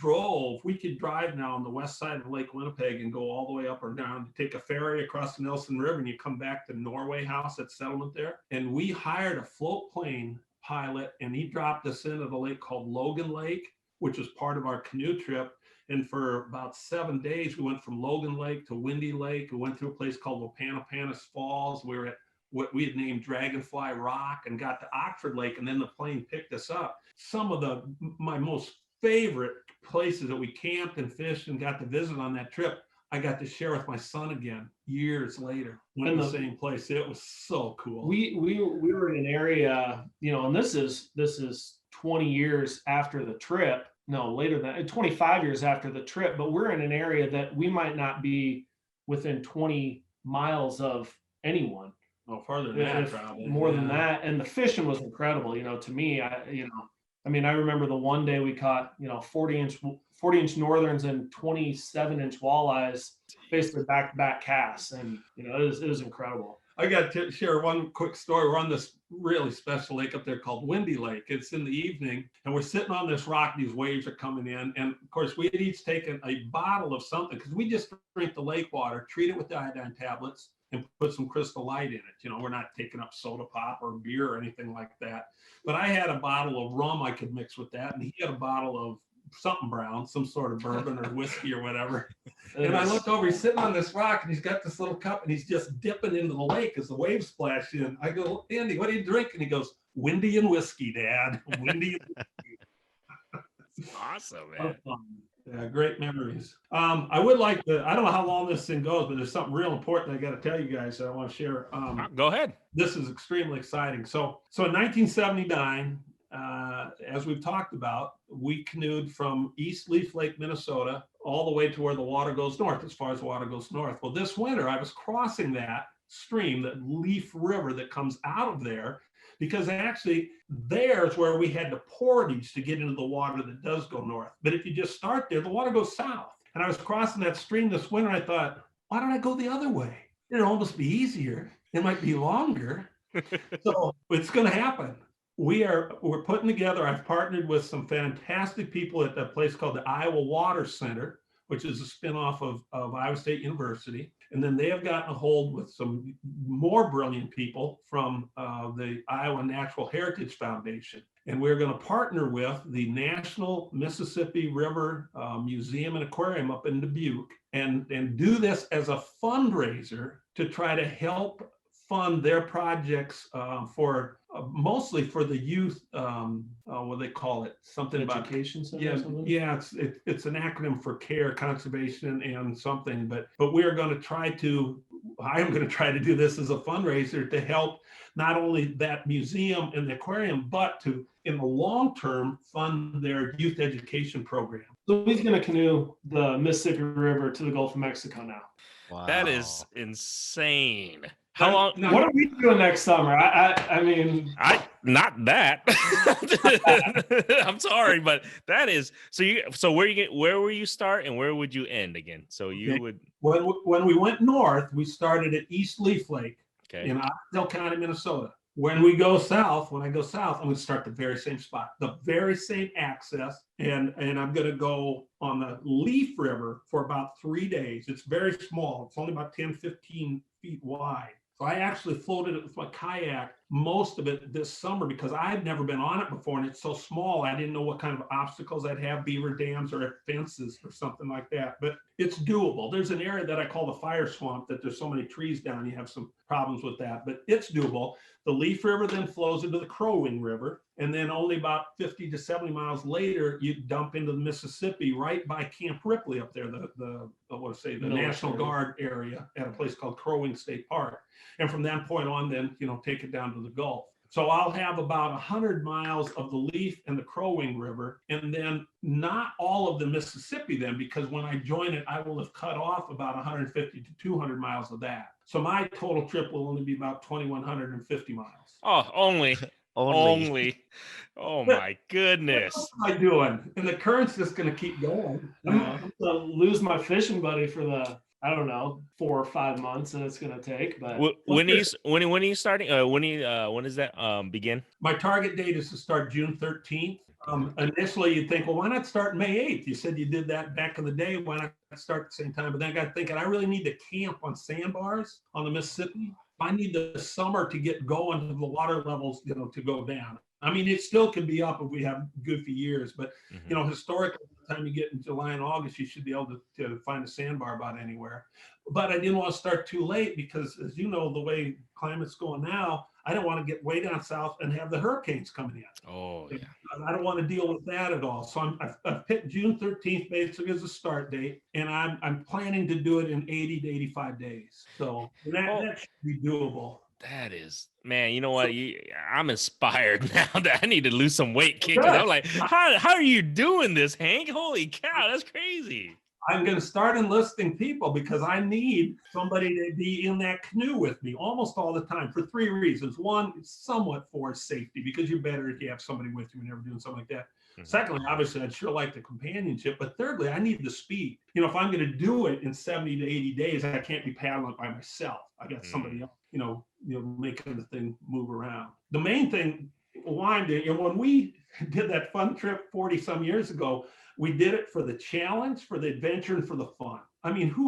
could drive now on the west side of Lake Winnipeg and go all the way up or down, take a ferry across the Nelson River, and you come back to Norway House, that settlement there. And we hired a float plane pilot, and he dropped us in at a lake called Logan Lake, which was part of our canoe trip. And for about 7 days, we went from Logan Lake to Windy Lake. We went to a place called Wapanopanis Falls. We were at what we had named Dragonfly Rock, and got to Oxford Lake, and then the plane picked us up. Some of my most favorite places that we camped and fished and got to visit on that trip, I got to share with my son again years later. Went in the same place. It was so cool. We were in an area, and this is 20 years after the trip. No, later than 25 years after the trip, but we're in an area that we might not be within 20 miles of anyone. Oh, farther than that, probably. More than that. And the fishing was incredible. To me, I remember the one day we caught, 40-inch northerns and 27-inch walleyes, basically back-to-back casts. And, it was incredible. I got to share one quick story. We're on this really special lake up there called Windy Lake. It's in the evening, and we're sitting on this rock. These waves are coming in. And of course, we had each taken a bottle of something, because we just drink the lake water, treat it with iodine tablets, and put some Crystal Light in it. We're not taking up soda pop or beer or anything like that. But I had a bottle of rum I could mix with that, and he had a bottle of something brown, some sort of bourbon or whiskey or whatever. And I look over, he's sitting on this rock and he's got this little cup and he's just dipping into the lake as the waves splash in. I go, Andy, what do you drink? And he goes, Windy and whiskey, Dad. Windy and whiskey. Awesome, man. Yeah, great memories. I would like to, I don't know how long this thing goes, but there's something real important I got to tell you guys that I want to share. Go ahead. This is extremely exciting. So in 1979, as we've talked about, we canoed from East Leaf Lake, Minnesota, all the way to where the water goes north, as far as the water goes north. Well, this winter, I was crossing that stream, that Leaf River that comes out of there, because actually there's where we had to portage to get into the water that does go north. But if you just start there, the water goes south. And I was crossing that stream this winter. I thought, why don't I go the other way? It'll almost be easier. It might be longer. So it's going to happen. We're putting together, I've partnered with some fantastic people at a place called the Iowa Water Center, which is a spinoff of Iowa State University. And then they have gotten a hold with some more brilliant people from the Iowa Natural Heritage Foundation. And we're going to partner with the National Mississippi River Museum and Aquarium up in Dubuque and do this as a fundraiser to try to help fund their projects for mostly for the youth. What they call it? Something about education center. Yeah, or something? yeah. It's an acronym for care, conservation, and something. But we're going to try to. I am going to try to do this as a fundraiser to help not only that museum and the aquarium, but to, in the long term, fund their youth education program. So he's going to canoe the Mississippi River to the Gulf of Mexico now. Wow. That is insane. How long? Now, What are we doing next summer? I mean, not that. I'm sorry, but that is so. Where will you start and where would you end again? So you Okay. would. when we went north, we started at East Leaf Lake Okay. in Oxnell County, Minnesota. When I go south, I'm going to start the very same spot, the very same access. And I'm going to go on the Leaf River for about 3 days. It's very small. It's only about 10, 15 feet wide. So I actually floated it with my kayak most of it this summer because I've never been on it before and it's so small. I didn't know what kind of obstacles I'd have, beaver dams or fences or something like that, but it's doable. There's an area that I call the fire swamp that there's so many trees down, you have some problems with that, but it's doable. The Leaf River then flows into the Crowing River. And then only about 50 to 70 miles later, you dump into the Mississippi right by Camp Ripley up there, the National Guard area at a place called Crowing State Park. And from that point on, then, take it down to the Gulf. So I'll have about 100 miles of the Leaf and the Crowing River, and then not all of the Mississippi then, because when I join it, I will have cut off about 150 to 200 miles of that. So my total trip will only be about 2,150 miles. Oh, only. Only. Oh my goodness. What am I doing? And the current's just going to keep going. I'm going to lose my fishing buddy for the, 4 or 5 months that it's going to take. But when are you starting? When does that begin? My target date is to start June 13th. Initially, you'd think, well, why not start May 8th? You said you did that back in the day. Why not start at the same time? But then I got thinking, I really need to camp on sandbars on the Mississippi. I need the summer to get going to the water levels, to go down. I mean, it still can be up if we have goofy years, but historically, by the time you get in July and August, you should be able to find a sandbar about anywhere. But I didn't want to start too late because, as you know, the way climate's going now, I don't want to get way down south and have the hurricanes coming in. Oh, yeah. I don't want to deal with that at all. So I've picked June 13th basically as a start date, and I'm planning to do it in 80 to 85 days. So that should be doable. That is, man, you know what? I'm inspired now that I need to lose some weight, kid. 'Cause I'm like, how are you doing this, Hank? Holy cow, that's crazy. I'm going to start enlisting people because I need somebody to be in that canoe with me almost all the time for 3 reasons. One, somewhat for safety, because you're better if you have somebody with you whenever doing something like that. Mm-hmm. Secondly, obviously, I'd sure like the companionship. But thirdly, I need the speed. If I'm going to do it in 70 to 80 days, I can't be paddling by myself. I got somebody else, making the thing move around. The main thing, why I'm doing, when we did that fun trip 40 some years ago, we did it for the challenge, for the adventure, and for the fun. I mean, who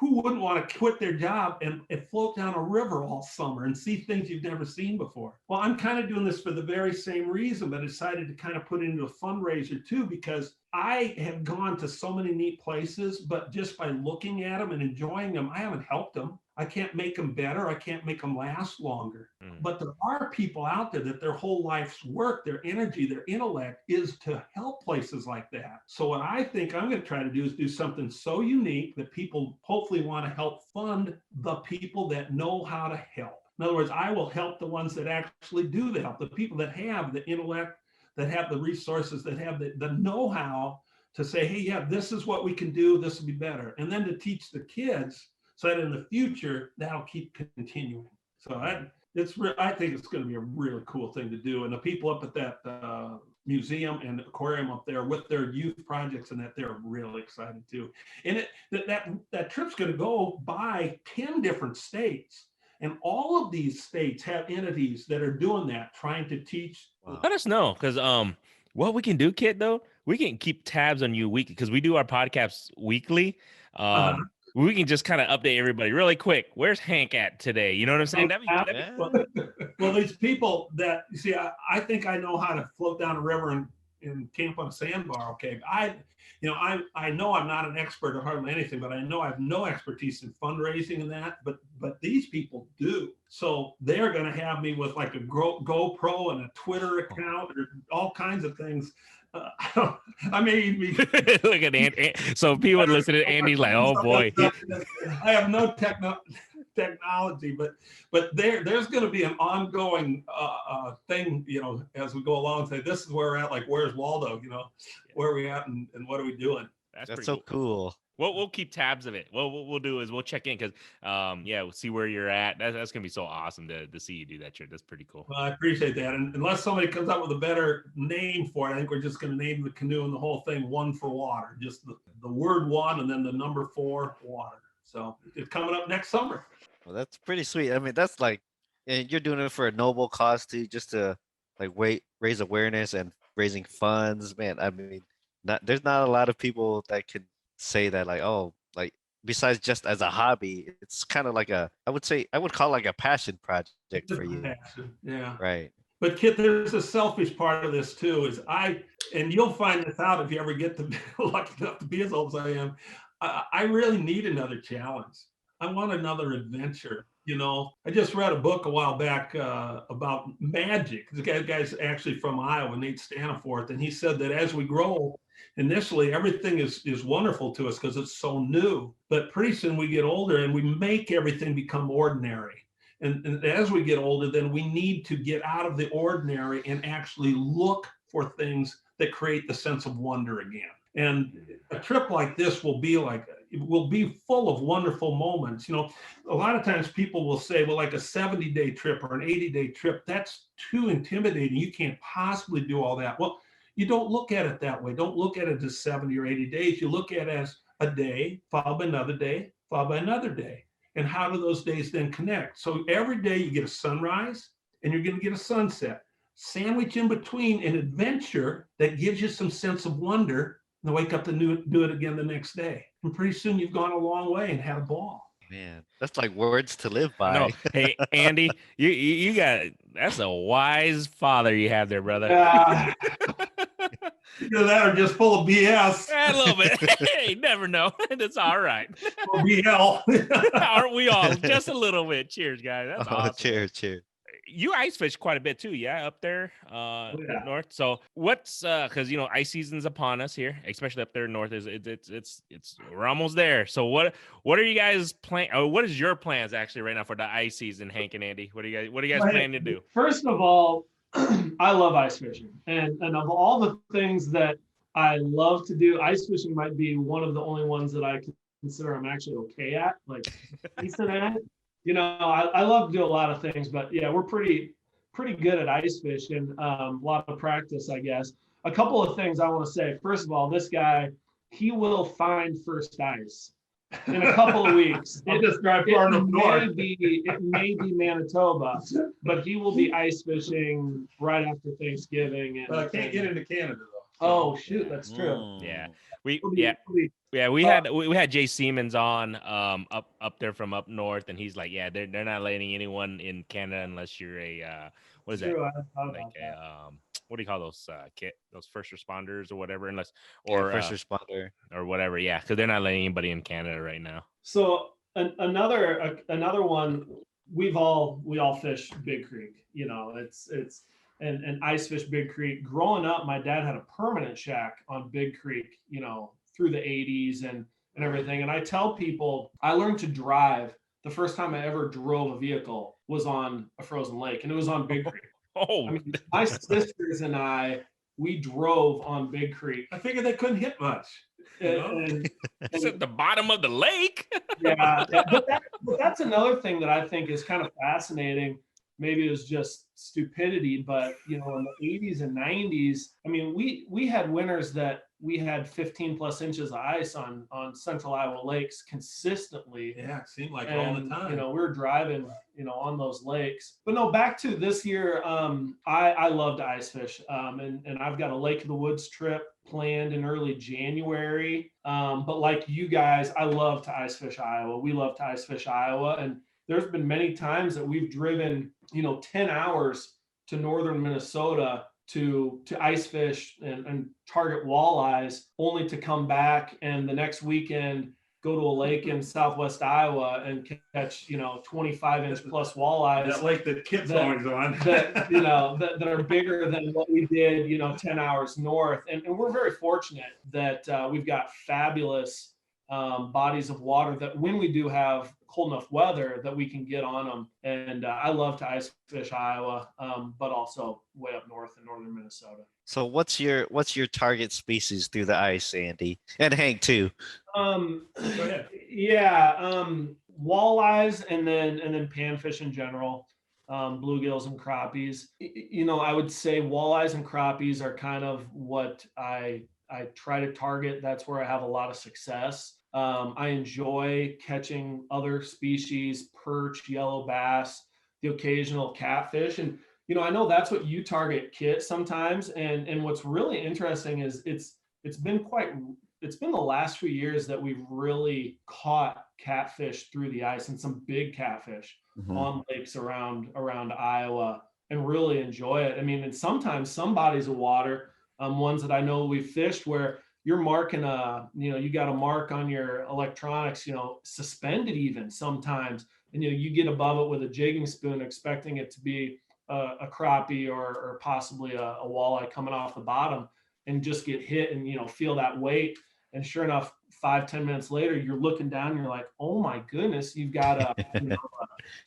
wouldn't want to quit their job and float down a river all summer and see things you've never seen before? Well, I'm kind of doing this for the very same reason, but I decided to kind of put it into a fundraiser too, because I have gone to so many neat places, but just by looking at them and enjoying them, I haven't helped them. I can't make them better. I can't make them last longer. But there are people out there that their whole life's work, their energy, their intellect is to help places like that. So what I think I'm going to try to do is do something so unique that people hopefully want to help fund the people that know how to help. In other words, I will help the ones that actually do the help, the people that have the intellect, that have the resources, that have the know-how to say, hey, yeah, this is what we can do, this will be better. And then to teach the kids so that in the future, that'll keep continuing. So I think it's going to be a really cool thing to do. And the people up at that museum and aquarium up there with their youth projects and that, they're really excited too. And that trip's going to go by 10 different states. And all of these states have entities that are doing that, trying to teach. Wow. Let us know, because what we can do, Kit, though, we can keep tabs on you weekly, because we do our podcasts weekly. We can just kind of update everybody really quick. Where's Hank at today? You know what I'm saying? Well, these people that, you see, I think I know how to float down a river and camp on a sandbar. Okay. I know I'm not an expert or hardly anything, but I know I have no expertise in fundraising and that, but these people do. So they're going to have me with like a GoPro and a Twitter account or all kinds of things. I may be. Look at Andy. So people would listen to Andy's like, oh boy. I have no technology, but there's going to be an ongoing thing, as we go along. Say, this is where we're at. Like, where's Waldo? Where are we at, and what are we doing? That's so cool. We'll keep tabs of it. What we'll do is we'll check in, because we'll see where you're at. That's gonna be so awesome to see you do that trip. That's pretty cool. Well, I appreciate that. And unless somebody comes up with a better name for it, I think we're just gonna name the canoe and the whole thing One for Water. Just the word one and then the number 4, water. So it's coming up next summer. Well, that's pretty sweet. I mean, that's like, and you're doing it for a noble cause too, just to like raise awareness and raising funds. Man, I mean, there's not a lot of people that can say that, like, oh, like, besides just as a hobby, it's kind of like I would call like a passion project for you. Passion. Yeah. Right. But Kit, there's a selfish part of this too, and you'll find this out if you ever get to lucky enough to be as old as I am. I really need another challenge. I want another adventure. I just read a book a while back about magic. This guy's actually from Iowa, Nate Staniforth, and he said that as we grow, initially everything is wonderful to us because it's so new. But pretty soon we get older and we make everything become ordinary. And as we get older, then we need to get out of the ordinary and actually look for things that create the sense of wonder again. And a trip like this will be full of wonderful moments. A lot of times people will say, well, like a 70-day trip or an 80-day trip, that's too intimidating. You can't possibly do all that. Well, you don't look at it that way. Don't look at it as 70 or 80 days. You look at it as a day, followed by another day, followed by another day. And how do those days then connect? So every day you get a sunrise and you're going to get a sunset. Sandwich in between an adventure that gives you some sense of wonder, and wake up to do it again the next day. And pretty soon you've gone a long way and had a ball. Man, that's like words to live by. No, hey, Andy, you that's a wise father you have there, brother. Either that or just full of BS. A little bit. Hey, never know. It's all right. Or BL. Aren't we all? Just a little bit. Cheers, guys. That's awesome. Cheers. You ice fish quite a bit too, yeah, up there north. So what's because ice season's upon us here, especially up there north. It's we're almost there. So what are you guys what is your plans actually right now for the ice season, Hank and Andy? What do you guys planning to do? First of all, I love ice fishing, and of all the things that I love to do, ice fishing might be one of the only ones that I consider I'm actually okay at, like decent at it. I love to do a lot of things, but yeah, we're pretty good at ice fishing. A lot of practice, I guess. A couple of things I want to say. First of all, this guy, he will find first ice in a couple of weeks. I'll just drive far enough north. It may be Manitoba, but he will be ice fishing right after Thanksgiving. And I can't get into Canada though. Oh shoot, that's true. Yeah, we had Jay Siemens on up there from up north, and he's like, yeah, they're not letting anyone in Canada unless you're a what is true, that? Like what do you call those those first responders or whatever, unless First responder or whatever. Yeah, because they're not letting anybody in Canada right now. So another one, we all fish Big Creek. It's and ice fish Big Creek. Growing up, my dad had a permanent shack on Big Creek. Through the 80s and everything. And I tell people I learned to drive. The first time I ever drove a vehicle was on a frozen lake, and it was on Big Creek. Oh, I mean, my sisters and we drove on Big Creek. I figured they couldn't hit much. And it's at the bottom of the lake. Yeah, but that's another thing that I think is kind of fascinating. Maybe it was just stupidity, but in the 80s and 90s, I mean, we had winters that we had 15 plus inches of ice on central Iowa lakes consistently. Yeah, it seemed like all the time. We were driving, on those lakes. But no, back to this year, I love to ice fish, and I've got a Lake of the Woods trip planned in early January. But like you guys, I love to ice fish Iowa. We love to ice fish Iowa, and there's been many times that we've driven, 10 hours to northern Minnesota to ice fish and target walleyes, only to come back and the next weekend go to a lake in southwest Iowa and catch 25-inch plus walleyes. That lake that Kit's always on. that are bigger than what we did 10 hours north. And we're very fortunate that we've got fabulous bodies of water that when we do have cold enough weather that we can get on them. And I love to ice fish Iowa, but also way up north in northern Minnesota. So what's your target species through the ice, Andy? And Hank too. Go ahead. Yeah, walleyes and then panfish in general, bluegills and crappies. I would say walleyes and crappies are kind of what I try to target. That's where I have a lot of success. I enjoy catching other species, perch, yellow bass, the occasional catfish. And, I know that's what you target, Kit, sometimes. And what's really interesting is it's been the last few years that we've really caught catfish through the ice, and some big catfish on lakes around Iowa, and really enjoy it. I mean, and sometimes some bodies of water, ones that I know we've fished where you're marking you got a mark on your electronics, suspended even sometimes. And, you get above it with a jigging spoon, expecting it to be a crappie or possibly a walleye coming off the bottom, and just get hit and, feel that weight. And sure enough, 5-10 minutes later, you're looking down and you're like, oh my goodness, you've got a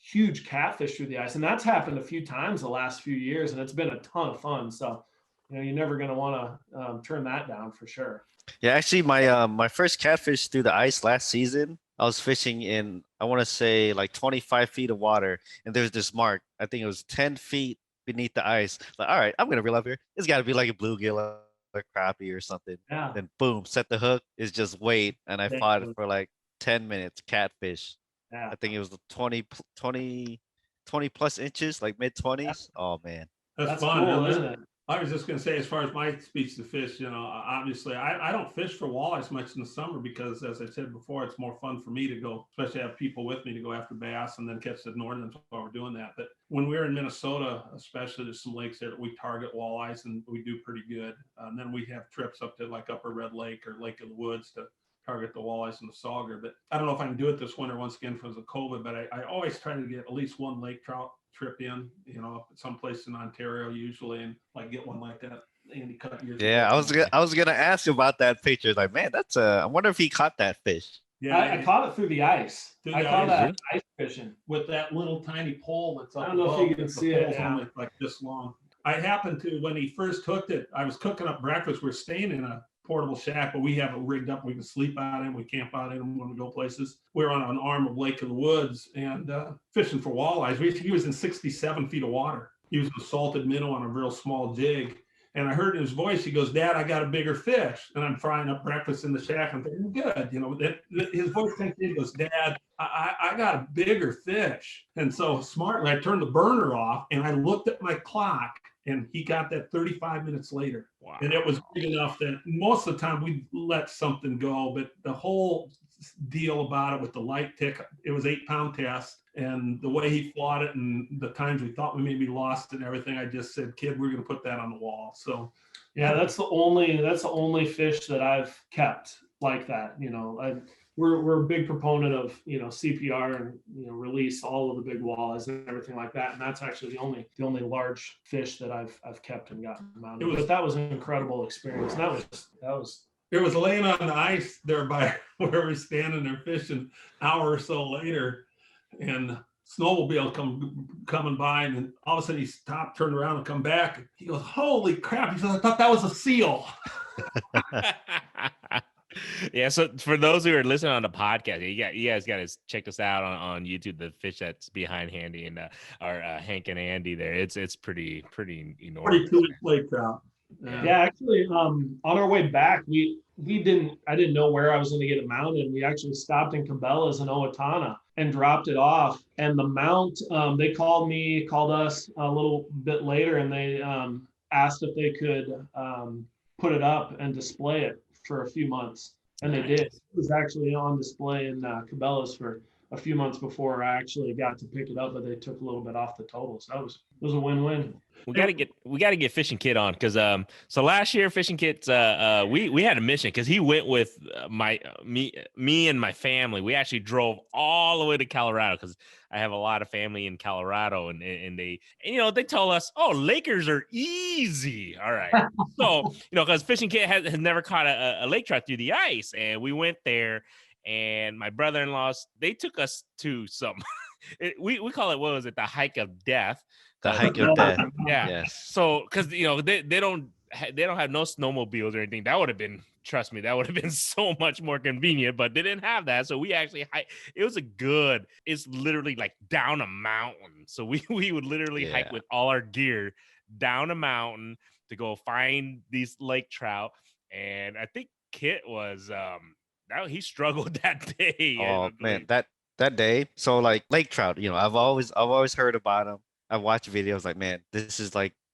huge catfish through the ice. And that's happened a few times the last few years, and it's been a ton of fun. So, you're never going to want to turn that down for sure. Yeah, actually, my first catfish through the ice last season, I was fishing in, I want to say like 25 feet of water, and there's this mark. I think it was 10 feet beneath the ice. Like, all right, I'm gonna reel up here. It's got to be like a bluegill or crappie or something. Yeah. Then boom, set the hook. It's just wait, and I fought it for like 10 minutes. Catfish. Yeah. I think it was 20 plus inches, like mid 20s. Yeah. Oh man, that's fun, cool, isn't it? I was just going to say, as far as my species of fish, obviously I don't fish for walleyes much in the summer because, as I said before, it's more fun for me to go, especially have people with me to go after bass and then catch the northern while we're doing that. But when we're in Minnesota, especially, there's some lakes there that we target walleyes and we do pretty good. And then we have trips up to like Upper Red Lake or Lake of the Woods to target the walleyes and the sauger. But I don't know if I can do it this winter once again because of COVID, but I always try to get at least one lake trout trip in, someplace in Ontario usually, and like get one like that Andy cut years ago. I was gonna ask about that picture. Like, man, that's I wonder if he caught that fish. Yeah, I caught it through the ice. I caught that ice fishing with that little tiny pole that's up. I don't know if you can see it. Only like this long. I happened to, when he first hooked it, I was cooking up breakfast. We're staying in a portable shack, but we have it rigged up. We can sleep out in, we camp out in when we go places. We're on an arm of Lake of the Woods and fishing for walleyes. He was in 67 feet of water. He was a salted minnow on a real small jig. And I heard in his voice, he goes, "Dad, I got a bigger fish." And I'm frying up breakfast in the shack. I'm thinking, good. His voice came in, he goes, "Dad, I got a bigger fish." And so smartly, I turned the burner off and I looked at my clock, and he got that 35 minutes later. Wow. And it was big enough that most of the time we let something go, but the whole deal about it with the light tick, it was 8-pound test. And the way he fought it and the times we thought we maybe lost it and everything, I just said, kid, we're going to put that on the wall. So yeah, that's the only fish that I've kept like that. We're a big proponent of CPR and release all of the big walleyes and everything like that. And that's actually the only large fish that I've kept and gotten mounted. But that was an incredible experience. And that was. It was laying on the ice there by where we're standing there fishing. An hour or so later, and snowmobile coming by, and then all of a sudden he stopped, turned around, and come back. He goes, "Holy crap!" He says, "I thought that was a seal." Yeah, so for those who are listening on the podcast, you guys got to check us out on YouTube. The fish that's behind Handy and our Hank and Andy there. It's pretty enormous. 42-inch lake trout. Yeah, actually, on our way back, I didn't know where I was going to get it mounted. We actually stopped in Cabela's in Owatonna and dropped it off. And the mount, they called us a little bit later, and they asked if they could put it up and display it for a few months, and they did. It was actually on display in Cabela's for a few months before I actually got to pick it up, but they took a little bit off the total. So it was a win-win. We gotta get Fishing Kit on, because so last year Fishing Kit's we had a mission, because he went with me and my family. We actually drove all the way to Colorado, because I have a lot of family in Colorado, and they told us, oh, Lakers are easy. All right. So, because Fishing Kit has never caught a lake trout through the ice, and we went there, and my brother-in-laws, they took us to some we call it, what was it, the hike of death. The hike of death. Yeah. Yes. So, because they don't have no snowmobiles or anything. That would have been, trust me, that would have been so much more convenient. But they didn't have that, so we actually it's literally like down a mountain. So we would literally hike with all our gear down a mountain to go find these lake trout. And I think Kit was he struggled that day. Oh man, that day. So like lake trout, I've always heard about them. I watched videos, like, man, it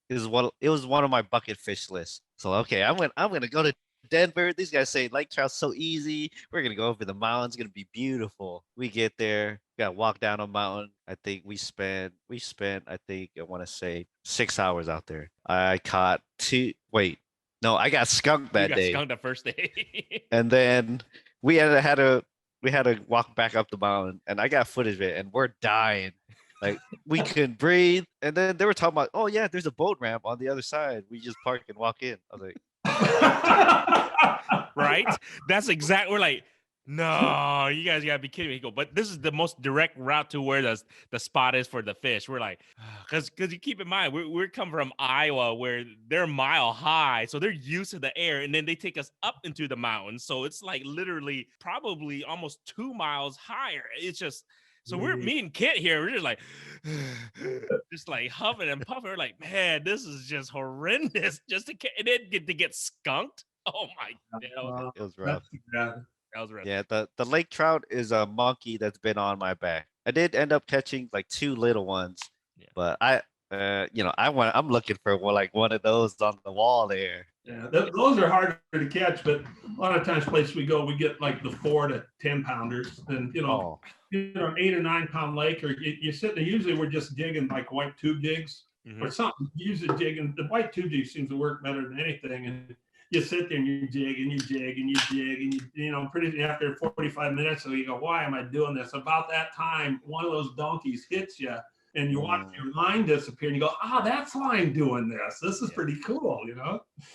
was one of my bucket fish lists. So okay, I'm gonna go to Denver. These guys say lake trout's so easy. We're gonna go over the mountain. It's gonna be beautiful. We get there, gotta walk down a mountain. I think we spent I want to say 6 hours out there. I caught I got skunked that day. Skunked the first day. And then we had to walk back up the mountain, and I got footage of it, and we're dying. Like, we couldn't breathe. And then they were talking about, oh yeah, there's a boat ramp on the other side. We just park and walk in. I was like, right? That's exactly, we're like, no, you guys gotta be kidding me. He go, but this is the most direct route to where the spot is for the fish. We're like, because you keep in mind, we're coming from Iowa, where they're mile high, so they're used to the air, and then they take us up into the mountains, so it's like literally probably almost 2 miles higher. It's just, so me and Kit here, we're just like huffing and puffing. We're like, man, this is just horrendous. Just to get skunked. Oh my God, it was rough. That was rough. Yeah, the lake trout is a monkey that's been on my back. I did end up catching like 2 little ones, but I'm looking for one of those on the wall there. Yeah, those are harder to catch, but a lot of times places we go, we get like the 4 to 10 pounders, and an 8 or 9 pound lake, or you sit there. Usually we're just jigging like white tube jigs or something. Usually jigging, the white tube jig seems to work better than anything, and you sit there and you jig and you jig and you jig, and pretty after 45 minutes, so you go, why am I doing this? About that time, one of those donkeys hits you, and you watch your line disappear, and you go, that's line doing this. This is pretty cool,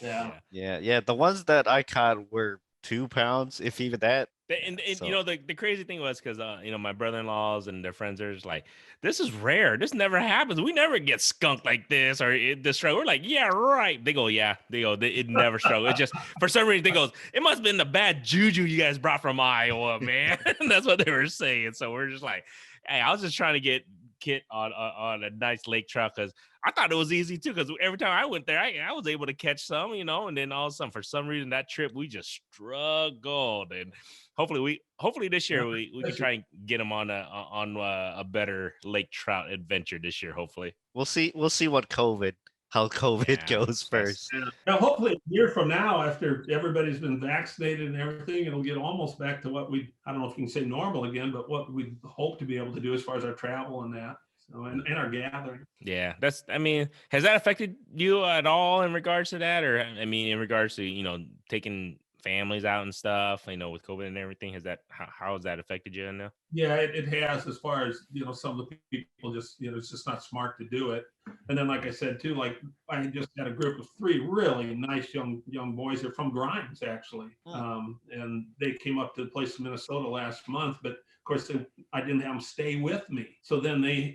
Yeah. The ones that I caught were 2 pounds, if even that. And the crazy thing was, because my brother-in-laws and their friends are just like, this is rare. This never happens. We never get skunked like this or this struggle. We're like, yeah, right. They go, yeah. It never struggled. It just, for some reason, they go, it must have been the bad juju you guys brought from Iowa, man. That's what they were saying. So we're just like, hey, I was just trying to get Kit on a nice lake trout, because I thought it was easy too, because every time I went there, I was able to catch some, and then all of a sudden, for some reason, that trip we just struggled. And hopefully this year we can try and get them on a better lake trout adventure this year. Hopefully, we'll see what COVID how COVID Yeah, goes that's- first. Now, hopefully, a year from now, after everybody's been vaccinated and everything, it'll get almost back to what I don't know if you can say normal again, but what we hope to be able to do as far as our travel and that. So, and our gathering. Yeah, I mean, has that affected you at all in regards to that? Or, I mean, in regards to, taking families out and stuff, with COVID and everything, how has that affected you now? Yeah, it has, as far as, some of the people just, it's just not smart to do it. And then, like I said, too, like I just had a group of 3 really nice young boys. They're from Grimes, actually. And they came up to the place in Minnesota last month, but of course, I didn't have them stay with me. So then they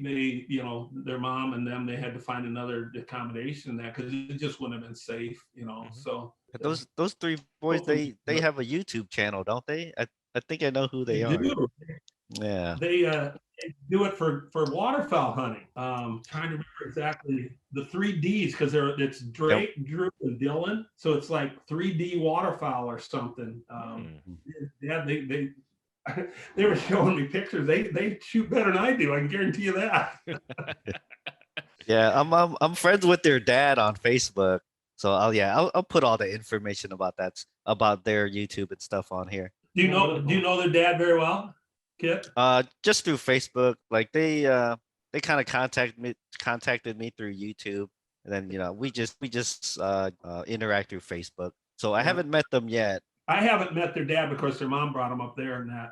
their mom and them, they had to find another accommodation there because it just wouldn't have been safe, so. Those 3 boys, they have a YouTube channel, don't they? I think I know who they are. do. Yeah. They do it for waterfowl hunting. Trying to remember exactly the 3Ds because it's Drake, Drew, and Dylan. So it's like 3D waterfowl or something. Yeah, they were showing me pictures. They shoot better than I do. I can guarantee you that. Yeah, I'm friends with their dad on Facebook. So I'll put all the information about their YouTube and stuff on here. Do you know their dad very well, Kit? Just through Facebook. Like they kind of contacted me through YouTube, and then we just interact through Facebook. So I haven't met them yet. I haven't met their dad because their mom brought them up there and that.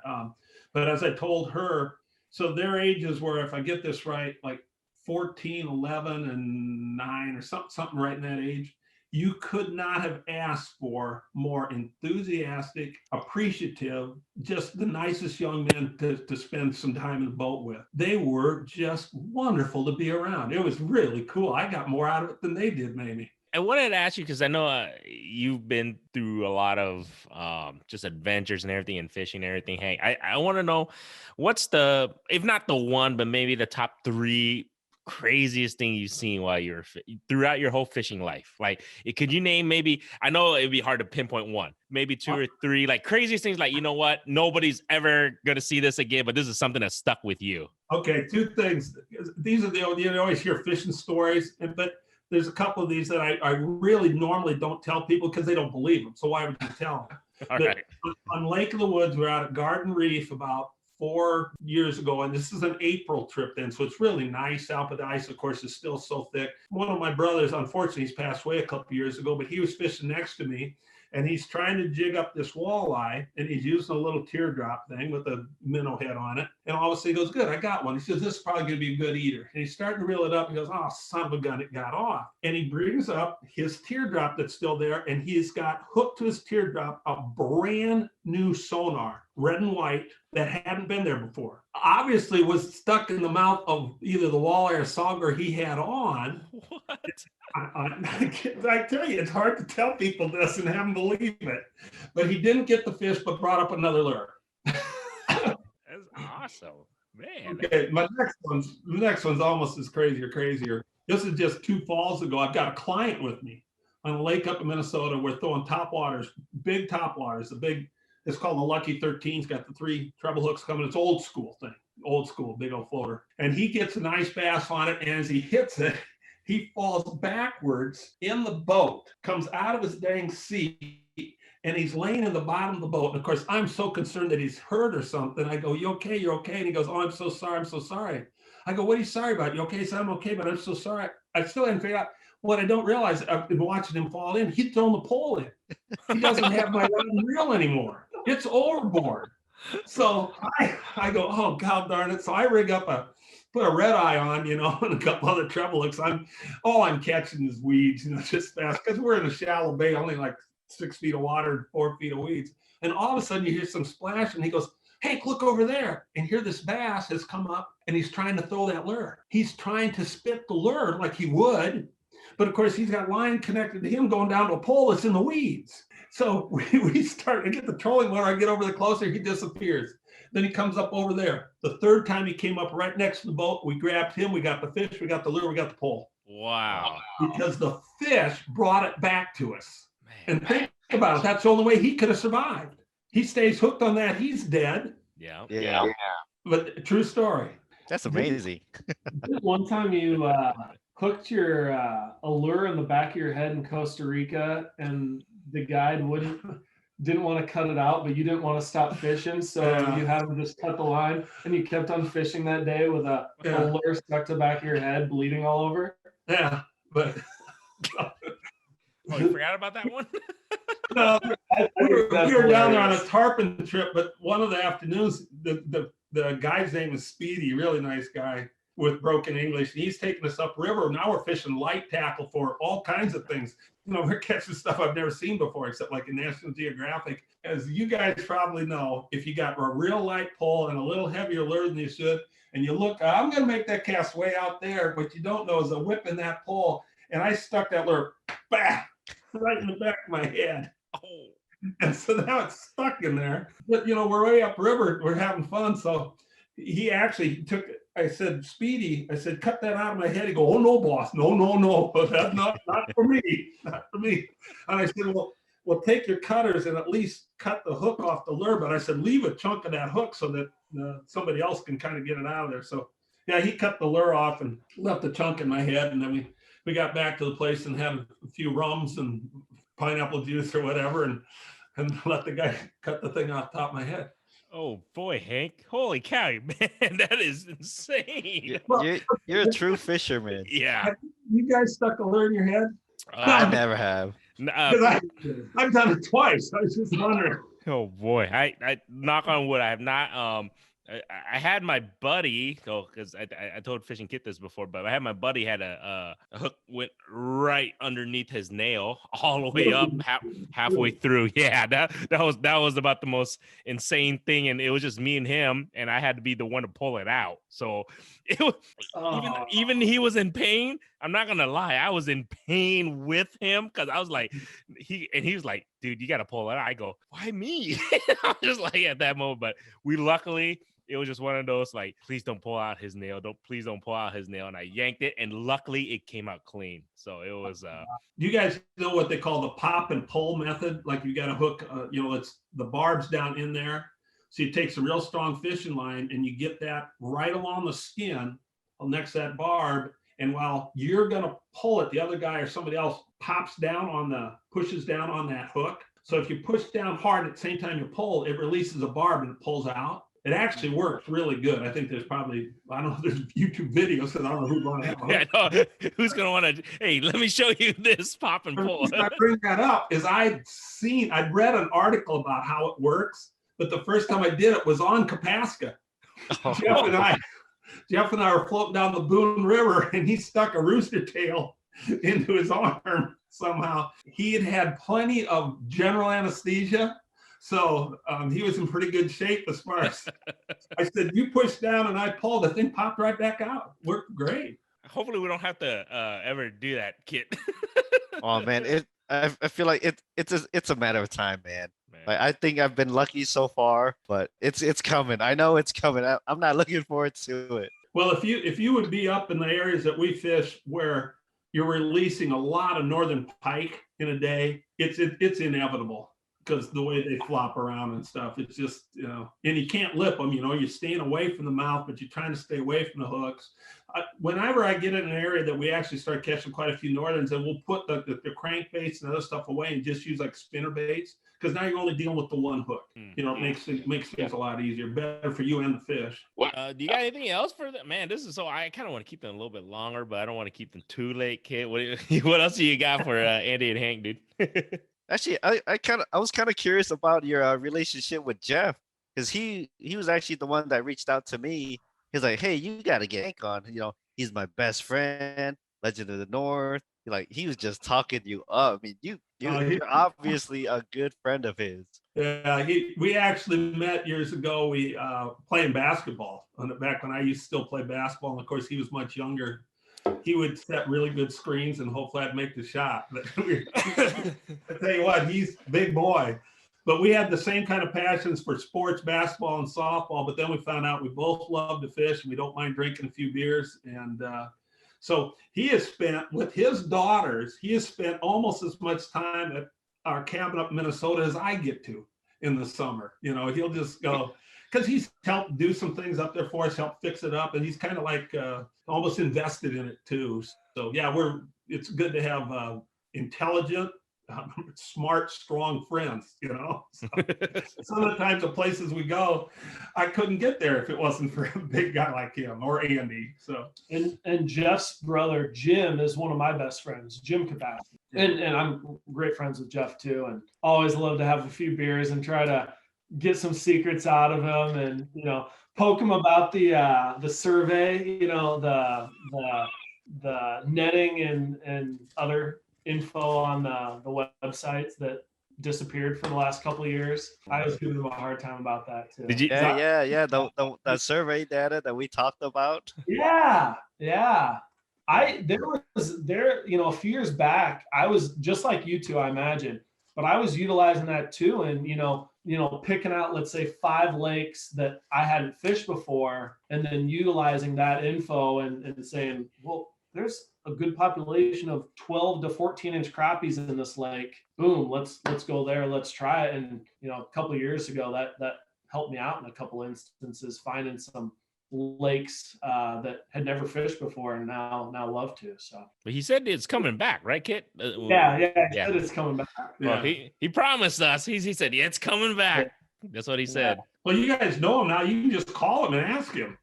But as I told her, so their ages were, if I get this right, like 14, 11, and 9 or something right in that age. You could not have asked for more enthusiastic, appreciative, just the nicest young men to spend some time in the boat with. They were just wonderful to be around. It was really cool. I got more out of it than they did, maybe. I wanted to ask you, because I know you've been through a lot of just adventures and everything, and fishing and everything. Hey, I want to know, what's if not the one, but maybe the top 3 craziest thing you've seen while you're throughout your whole fishing life? Like, could you name, maybe, I know it'd be hard to pinpoint one, maybe 2 or 3, like craziest things, like, what, nobody's ever going to see this again, but this is something that stuck with you. Okay, 2 things. These are you always hear fishing stories, but there's a couple of these that I really normally don't tell people because they don't believe them. So why would you tell them? All right. On Lake of the Woods, we're out at Garden Reef about 4 years ago, and this is an April trip then, so it's really nice out, but the ice, of course, is still so thick. One of my brothers, unfortunately, he's passed away a couple years ago, but he was fishing next to me, and he's trying to jig up this walleye, and he's using a little teardrop thing with a minnow head on it, and all of a sudden he goes, good, I got one. He says, this is probably going to be a good eater, and he's starting to reel it up. He goes, oh, son of a gun, it got off, and he brings up his teardrop that's still there, and he's got hooked to his teardrop a brand new sonar, red and white, that hadn't been there before. Obviously was stuck in the mouth of either the walleye or sauger he had on. What? I tell you, it's hard to tell people this and have them believe it. But he didn't get the fish, but brought up another lure. That's awesome, man. Okay, the next one's almost as crazier. This is just 2 falls ago. I've got a client with me on a lake up in Minnesota. We're throwing topwaters, big topwaters, it's called the Lucky 13. It's got the 3 treble hooks coming. It's old school thing, big old floater. And he gets a nice bass on it. And as he hits it, he falls backwards in the boat, comes out of his dang seat, and he's laying in the bottom of the boat. And of course, I'm so concerned that he's hurt or something. I go, you okay? You're okay? And he goes, oh, I'm so sorry. I go, what are you sorry about? You okay? He said, I'm okay, but I'm so sorry. I still haven't figured out. What I don't realize, I've been watching him fall in. He'd thrown the pole in. He doesn't have my rod and reel anymore. It's overboard. So I go, oh, God darn it. So I rig up put a red eye on, and a couple other treble hooks. All I'm catching is weeds, just fast, because we're in a shallow bay, only like 6 feet of water, 4 feet of weeds. And all of a sudden you hear some splash, and he goes, Hank, look over there. And here this bass has come up, and he's trying to throw that lure. He's trying to spit the lure like he would. But of course, he's got line connected to him going down to a pole that's in the weeds. So we start to get the trolling motor. I get over the closer, he disappears. Then he comes up over there. The 3rd time he came up right next to the boat, we grabbed him. We got the fish, we got the lure, we got the pole. Wow. Because the fish brought it back to us. Man. And think about it. That's the only way he could have survived. He stays hooked on that, he's dead. Yeah. But true story. That's amazing. One time you hooked your a lure in the back of your head in Costa Rica, and the guide didn't want to cut it out, but you didn't want to stop fishing, so you had him just cut the line, and you kept on fishing that day with a lure stuck to the back of your head, bleeding all over. Yeah, but Oh, you forgot about that one? no, we were down there on a tarpon trip, but one of the afternoons, the guy's name is Speedy, really nice guy with broken English. He's taking us upriver. Now we're fishing light tackle for all kinds of things. You know, we're catching stuff I've never seen before, except like in National Geographic. As you guys probably know, if you got a real light pole and a little heavier lure than you should, and you look, I'm going to make that cast way out there, but you don't know is a whip in that pole. And I stuck that lure, bah, right in the back of my head. Oh. And so now it's stuck in there. But, you know, we're way upriver. We're having fun. So he actually took, I said, Speedy, I said, cut that out of my head. He go, oh, no, boss. No. That's not for me. Not for me. And I said, well, take your cutters and at least cut the hook off the lure. But I said, leave a chunk of that hook so that somebody else can kind of get it out of there. So, yeah, he cut the lure off and left the chunk in my head. And then we got back to the place and had a few rums and pineapple juice or whatever and let the guy cut the thing off the top of my head. Oh boy, Hank. Holy cow, man, that is insane. You're a true fisherman. Yeah. You guys stuck a lure in your head? I never have. I've done it twice. I was just wondering. Oh boy, I knock on wood. I have not. I had my buddy, because I told Fishing Kit this before, but I had my buddy had a hook went right underneath his nail all the way up halfway through. Yeah, that was about the most insane thing, and it was just me and him, and I had to be the one to pull it out. So it was even he was in pain. I'm not gonna lie, I was in pain with him because I was like, he was like, dude, you gotta pull it out. I go, why me? I'm just like at that moment, but we luckily. It was just one of those like, please don't pull out his nail. Please don't pull out his nail. And I yanked it, and luckily it came out clean. So it was. Do you guys know what they call the pop and pull method? Like you got to hook, it's the barbs down in there. So you take some real strong fishing line and you get that right along the skin next to that barb. And while you're gonna pull it, the other guy or somebody else pushes down on that hook. So if you push down hard at the same time you pull, it releases a barb and it pulls out. It actually works really good. I think there's probably, I don't know, there's YouTube videos because I don't know who's going to have a hook. Yeah, who's going to want to, hey, let me show you this pop and pull. I bring that up is I'd read an article about how it works, but the first time I did it was on Kapaska. Oh. Jeff and I were floating down the Boone River and he stuck a rooster tail into his arm somehow. He had plenty of general anesthesia. So he was in pretty good shape as far as I said, you pushed down and I pulled, the thing popped right back out. Worked great. Hopefully we don't have to ever do that, Kit. Oh man, I feel like it's a matter of time, man. Like, I think I've been lucky so far, but it's coming. I know it's coming. I'm not looking forward to it. Well, if you would be up in the areas that we fish where you're releasing a lot of northern pike in a day, it's inevitable. Because the way they flop around and stuff, it's just, and you can't lip them, you're staying away from the mouth, but you're trying to stay away from the hooks. Whenever I get in an area that we actually start catching quite a few northerns, and we'll put the crankbaits and other stuff away and just use like spinner baits, because now you're only dealing with the one hook. It makes things a lot easier, better for you and the fish. Do you got anything else for that? Man, this is so, I kind of want to keep them a little bit longer, but I don't want to keep them too late, Kit. What else do you got for Andy and Hank, dude? Actually, I was kind of curious about your relationship with Jeff, because he was actually the one that reached out to me. He's like, hey, you got to get Hank on. He's my best friend, Legend of the North. He was just talking you up. I mean, you're obviously a good friend of his. Yeah, we actually met years ago. We playing basketball back when I used to still play basketball, and of course he was much younger. He would set really good screens and hopefully I'd make the shot. But I tell you what, he's a big boy. But we had the same kind of passions for sports, basketball, and softball. But then we found out we both love to fish and we don't mind drinking a few beers. And so he has spent, with his daughters, almost as much time at our cabin up in Minnesota as I get to in the summer. He'll just go, because he's helped do some things up there for us, helped fix it up, and he's kind of like almost invested in it too. So yeah, it's good to have intelligent, smart, strong friends, you know. So, some of the times the places we go, I couldn't get there if it wasn't for a big guy like him or Andy. So and Jeff's brother Jim is one of my best friends, Jim Capacity. And I'm great friends with Jeff too, and always love to have a few beers and try to get some secrets out of him, and poke him about the survey, the netting and other info on the websites that disappeared for the last couple of years. I was giving him a hard time about that too. Did you? Yeah. The survey data that we talked about. Yeah. There a few years back, I was just like you two, I imagine, but I was utilizing that too, and picking out, let's say, 5 lakes that I hadn't fished before, and then utilizing that info and saying, well, there's a good population of 12 to 14 inch crappies in this lake. Boom, let's go there, let's try it. And a couple of years ago, that helped me out in a couple of instances, finding some lakes that had never fished before and now love to. So But he said it's coming back, right, Kit? Yeah. He said it's coming back. Well, he promised us. He said, yeah, it's coming back. That's what he said. Well, you guys know him now. You can just call him and ask him.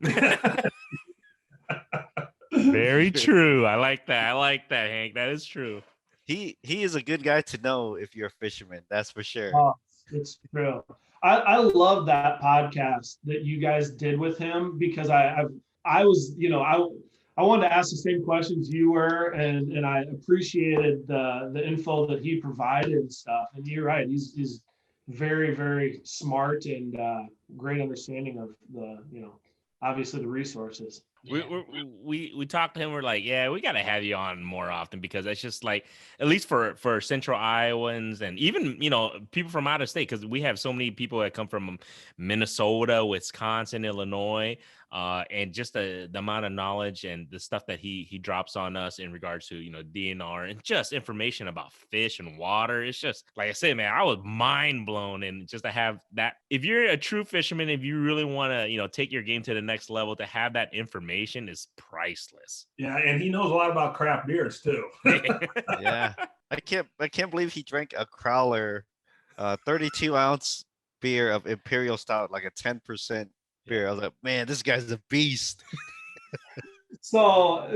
Very true. I like that, Hank. That is true. He is a good guy to know if you're a fisherman. That's for sure. Oh, it's true. I love that podcast that you guys did with him, because I was, I wanted to ask the same questions you were, and I appreciated the info that he provided and stuff. And you're right, he's very, very smart and great understanding of the, obviously the resources. We talked to him. We're like, yeah, we got to have you on more often, because that's just like, at least for Central Iowans and even people from out of state, because we have so many people that come from Minnesota, Wisconsin, Illinois, and just the amount of knowledge and the stuff that he drops on us in regards to DNR and just information about fish and water. It's just, like I said, man, I was mind blown. And just to have that, if you're a true fisherman, if you really want to take your game to the next level, to have that information is priceless. Yeah, and he knows a lot about craft beers too. Yeah, I can't believe he drank a Crowler 32-ounce beer of Imperial Stout, like a 10% beer. I was like, man, this guy's a beast. So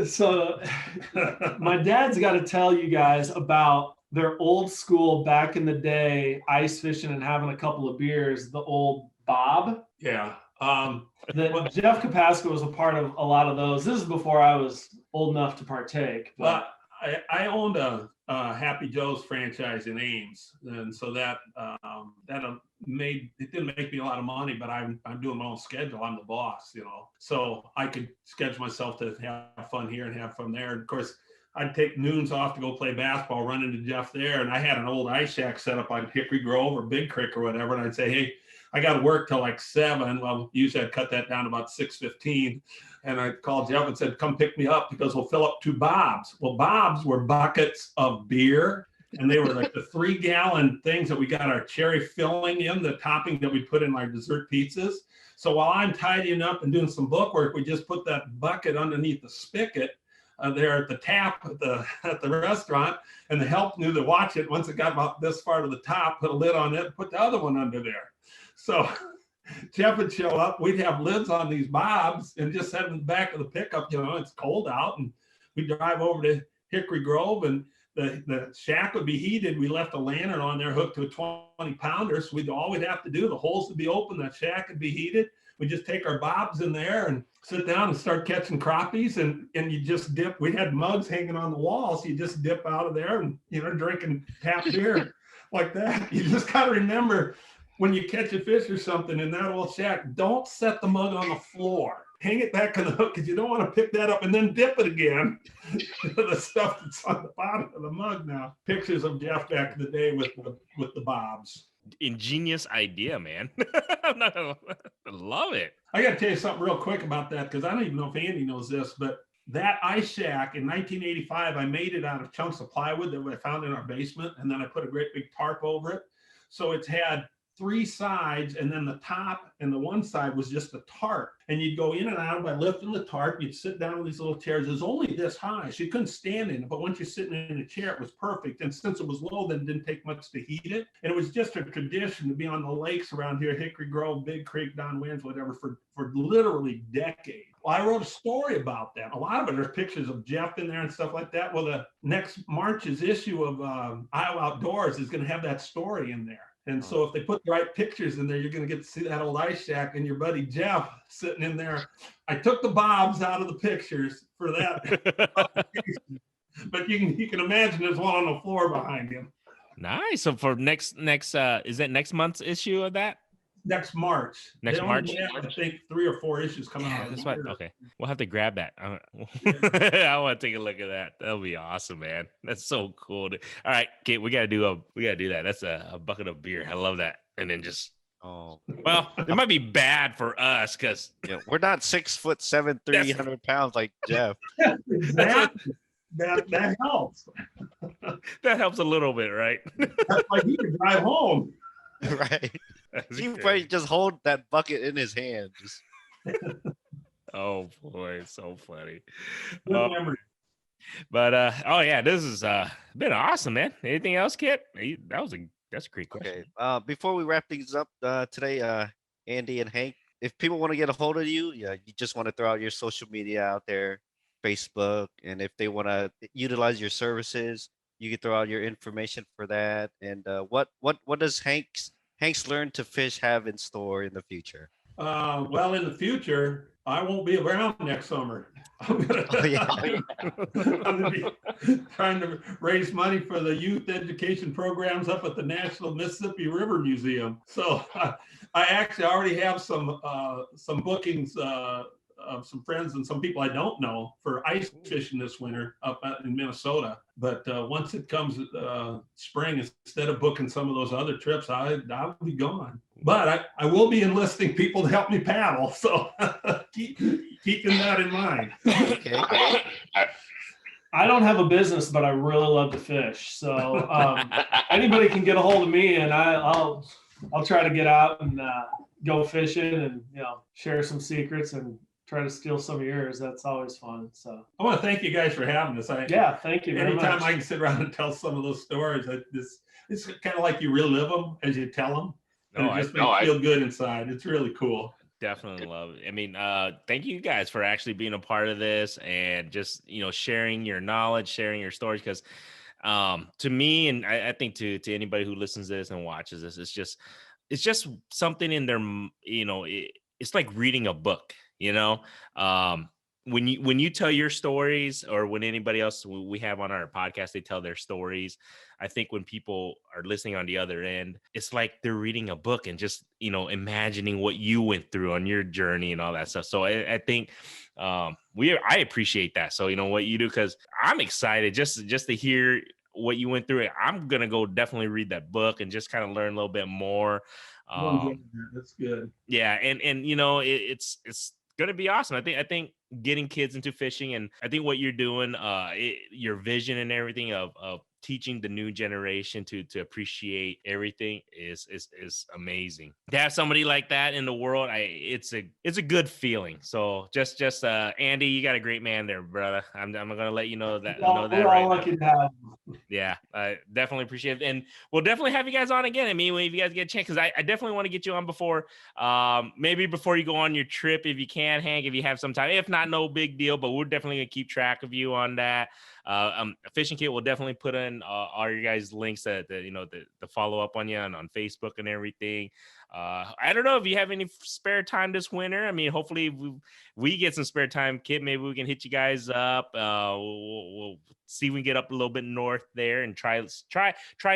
my dad's got to tell you guys about their old school back in the day, ice fishing and having a couple of beers, the old Bob. Yeah. Jeff Kapasco was a part of a lot of those. This is before I was old enough to partake. But I owned a Happy Joe's franchise in Ames, and so that didn't make me a lot of money, but I'm doing my own schedule. I'm the boss, so I could schedule myself to have fun here and have fun there. And of course, I'd take noons off to go play basketball, run into Jeff there, and I had an old ice shack set up on Hickory Grove or Big Creek or whatever, and I'd say, hey, I got to work till like 7. Well, usually I'd cut that down to about 6:15. And I called Jeff and said, come pick me up because we'll fill up 2 Bobs. Well, Bobs were buckets of beer, and they were like the 3-gallon things that we got our cherry filling in, the topping that we put in our dessert pizzas. So while I'm tidying up and doing some book work, we just put that bucket underneath the spigot there at the tap at the restaurant, and the help knew to watch it. Once it got about this far to the top, put a lid on it, put the other one under there. So Jeff would show up, we'd have lids on these Bobs and just set in the back of the pickup. It's cold out, and we'd drive over to Hickory Grove, and the shack would be heated. We left a lantern on there hooked to a 20-pounder. So all we'd have to do, the holes would be open, the shack would be heated. We just take our Bobs in there and sit down and start catching crappies, and you just dip. We had mugs hanging on the wall, so you just dip out of there and drinking tap beer like that. You just got to remember, when you catch a fish or something in that old shack, don't set the mug on the floor. Hang it back on the hook, because you don't want to pick that up and then dip it again. The stuff that's on the bottom of the mug now. Pictures of Jeff back in the day with the Bobs. Ingenious idea, man. I love it. I got to tell you something real quick about that, because I don't even know if Andy knows this, but that ice shack in 1985, I made it out of chunks of plywood that I found in our basement, and then I put a great big tarp over it. So it's had 3 sides, and then the top and the one side was just a tarp. And you'd go in and out by lifting the tarp. You'd sit down in these little chairs. It was only this high, so you couldn't stand in it. But once you're sitting in a chair, it was perfect. And since it was low, then it didn't take much to heat it. And it was just a tradition to be on the lakes around here, Hickory Grove, Big Creek, Don Winds, whatever, for literally decades. Well, I wrote a story about that. A lot of it, there's pictures of Jeff in there and stuff like that. Well, the next March's issue of Iowa Outdoors is going to have that story in there. And so if they put the right pictures in there, you're going to get to see that old ice shack and your buddy Jeff sitting in there. I took the bobs out of the pictures for that. But you can imagine there's one on the floor behind him. Nice. So for next is it next month's issue of that? Next March. Next March? Have, I think 3 or 4 issues coming out. That's what. Okay, we'll have to grab that. I want to take a look at that. That'll be awesome, man. That's so cool. All right, Kate, we gotta do that. That's a bucket of beer. I love that. And then just well, it might be bad for us because we're not 6'7", 300 pounds like Jeff. That helps. That helps a little bit, right? That's like he can drive home. Right. He probably just hold that bucket in his hand. Oh boy, it's so funny. Good memory. But this has been awesome, man. Anything else, Kit? That's a great question. Okay. Before we wrap things up today, Andy and Hank, if people want to get a hold of you, you just want to throw out your social media out there, Facebook, and if they want to utilize your services, you can throw out your information for that. And what does Hank's Learn to Fish have in store in the future? Well, in the future, I won't be around next summer. I'm gonna be trying to raise money for the youth education programs up at the National Mississippi River Museum. So I actually already have some bookings of some friends and some people I don't know for ice fishing this winter up in Minnesota. But once it comes spring, instead of booking some of those other trips, I'll be gone. But I will be enlisting people to help me paddle. So keeping that in mind. Okay. I don't have a business, but I really love to fish. So anybody can get a hold of me, and I'll try to get out and go fishing and share some secrets and try to steal some of yours. That's always fun. So I want to thank you guys for having us. Thank you very anytime much. I can sit around and tell some of those stories, it's kind of like you relive them as you tell them. And it just makes you feel good inside. It's really cool. Definitely love it. I mean, thank you guys for actually being a part of this and just, sharing your knowledge, sharing your stories. Because to me, and I think to anybody who listens to this and watches this, it's just something in their, it's like reading a book. When you tell your stories, or when anybody else we have on our podcast, they tell their stories, I think when people are listening on the other end, it's like they're reading a book and just, imagining what you went through on your journey and all that stuff. So I think I appreciate that. So, what you do, because I'm excited just to hear what you went through. I'm going to go definitely read that book and just kind of learn a little bit more. That's good. Yeah. And it's going to be awesome. I think getting kids into fishing, and I think what you're doing, your vision and everything of teaching the new generation to appreciate everything is amazing. To have somebody like that in the world, it's a good feeling. So just Andy, you got a great man there, brother. I'm gonna let you know that. Right now. Yeah, I definitely appreciate it, and we'll definitely have you guys on again. I mean, if you guys get a chance, because I definitely want to get you on before, maybe before you go on your trip, if you can, Hank, if you have some time. If not, no big deal. But we're definitely gonna keep track of you on that. Fishing Kit will definitely put in all your guys' links that the follow up on you on Facebook and everything. I don't know if you have any spare time this winter. I mean, hopefully we get some spare time, Kit. Maybe we can hit you guys up. We'll see if we can get up a little bit north there and try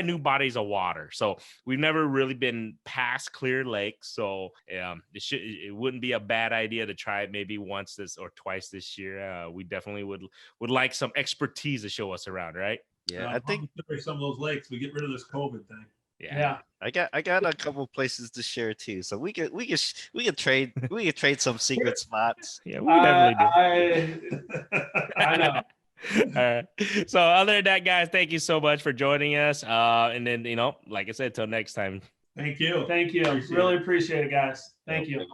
new bodies of water. So we've never really been past Clear Lake, so it wouldn't be a bad idea to try it maybe once or twice this year. We definitely would like some expertise to show us around, right? Yeah, I think some of those lakes, we get rid of this COVID thing. Yeah. I got a couple places to share too, so we could trade some secret spots. Yeah, we definitely do. I know. All right. So other than that, guys, thank you so much for joining us. And then, like I said, till next time. Thank you. Thank you. Appreciate Really appreciate it, guys. Thank you.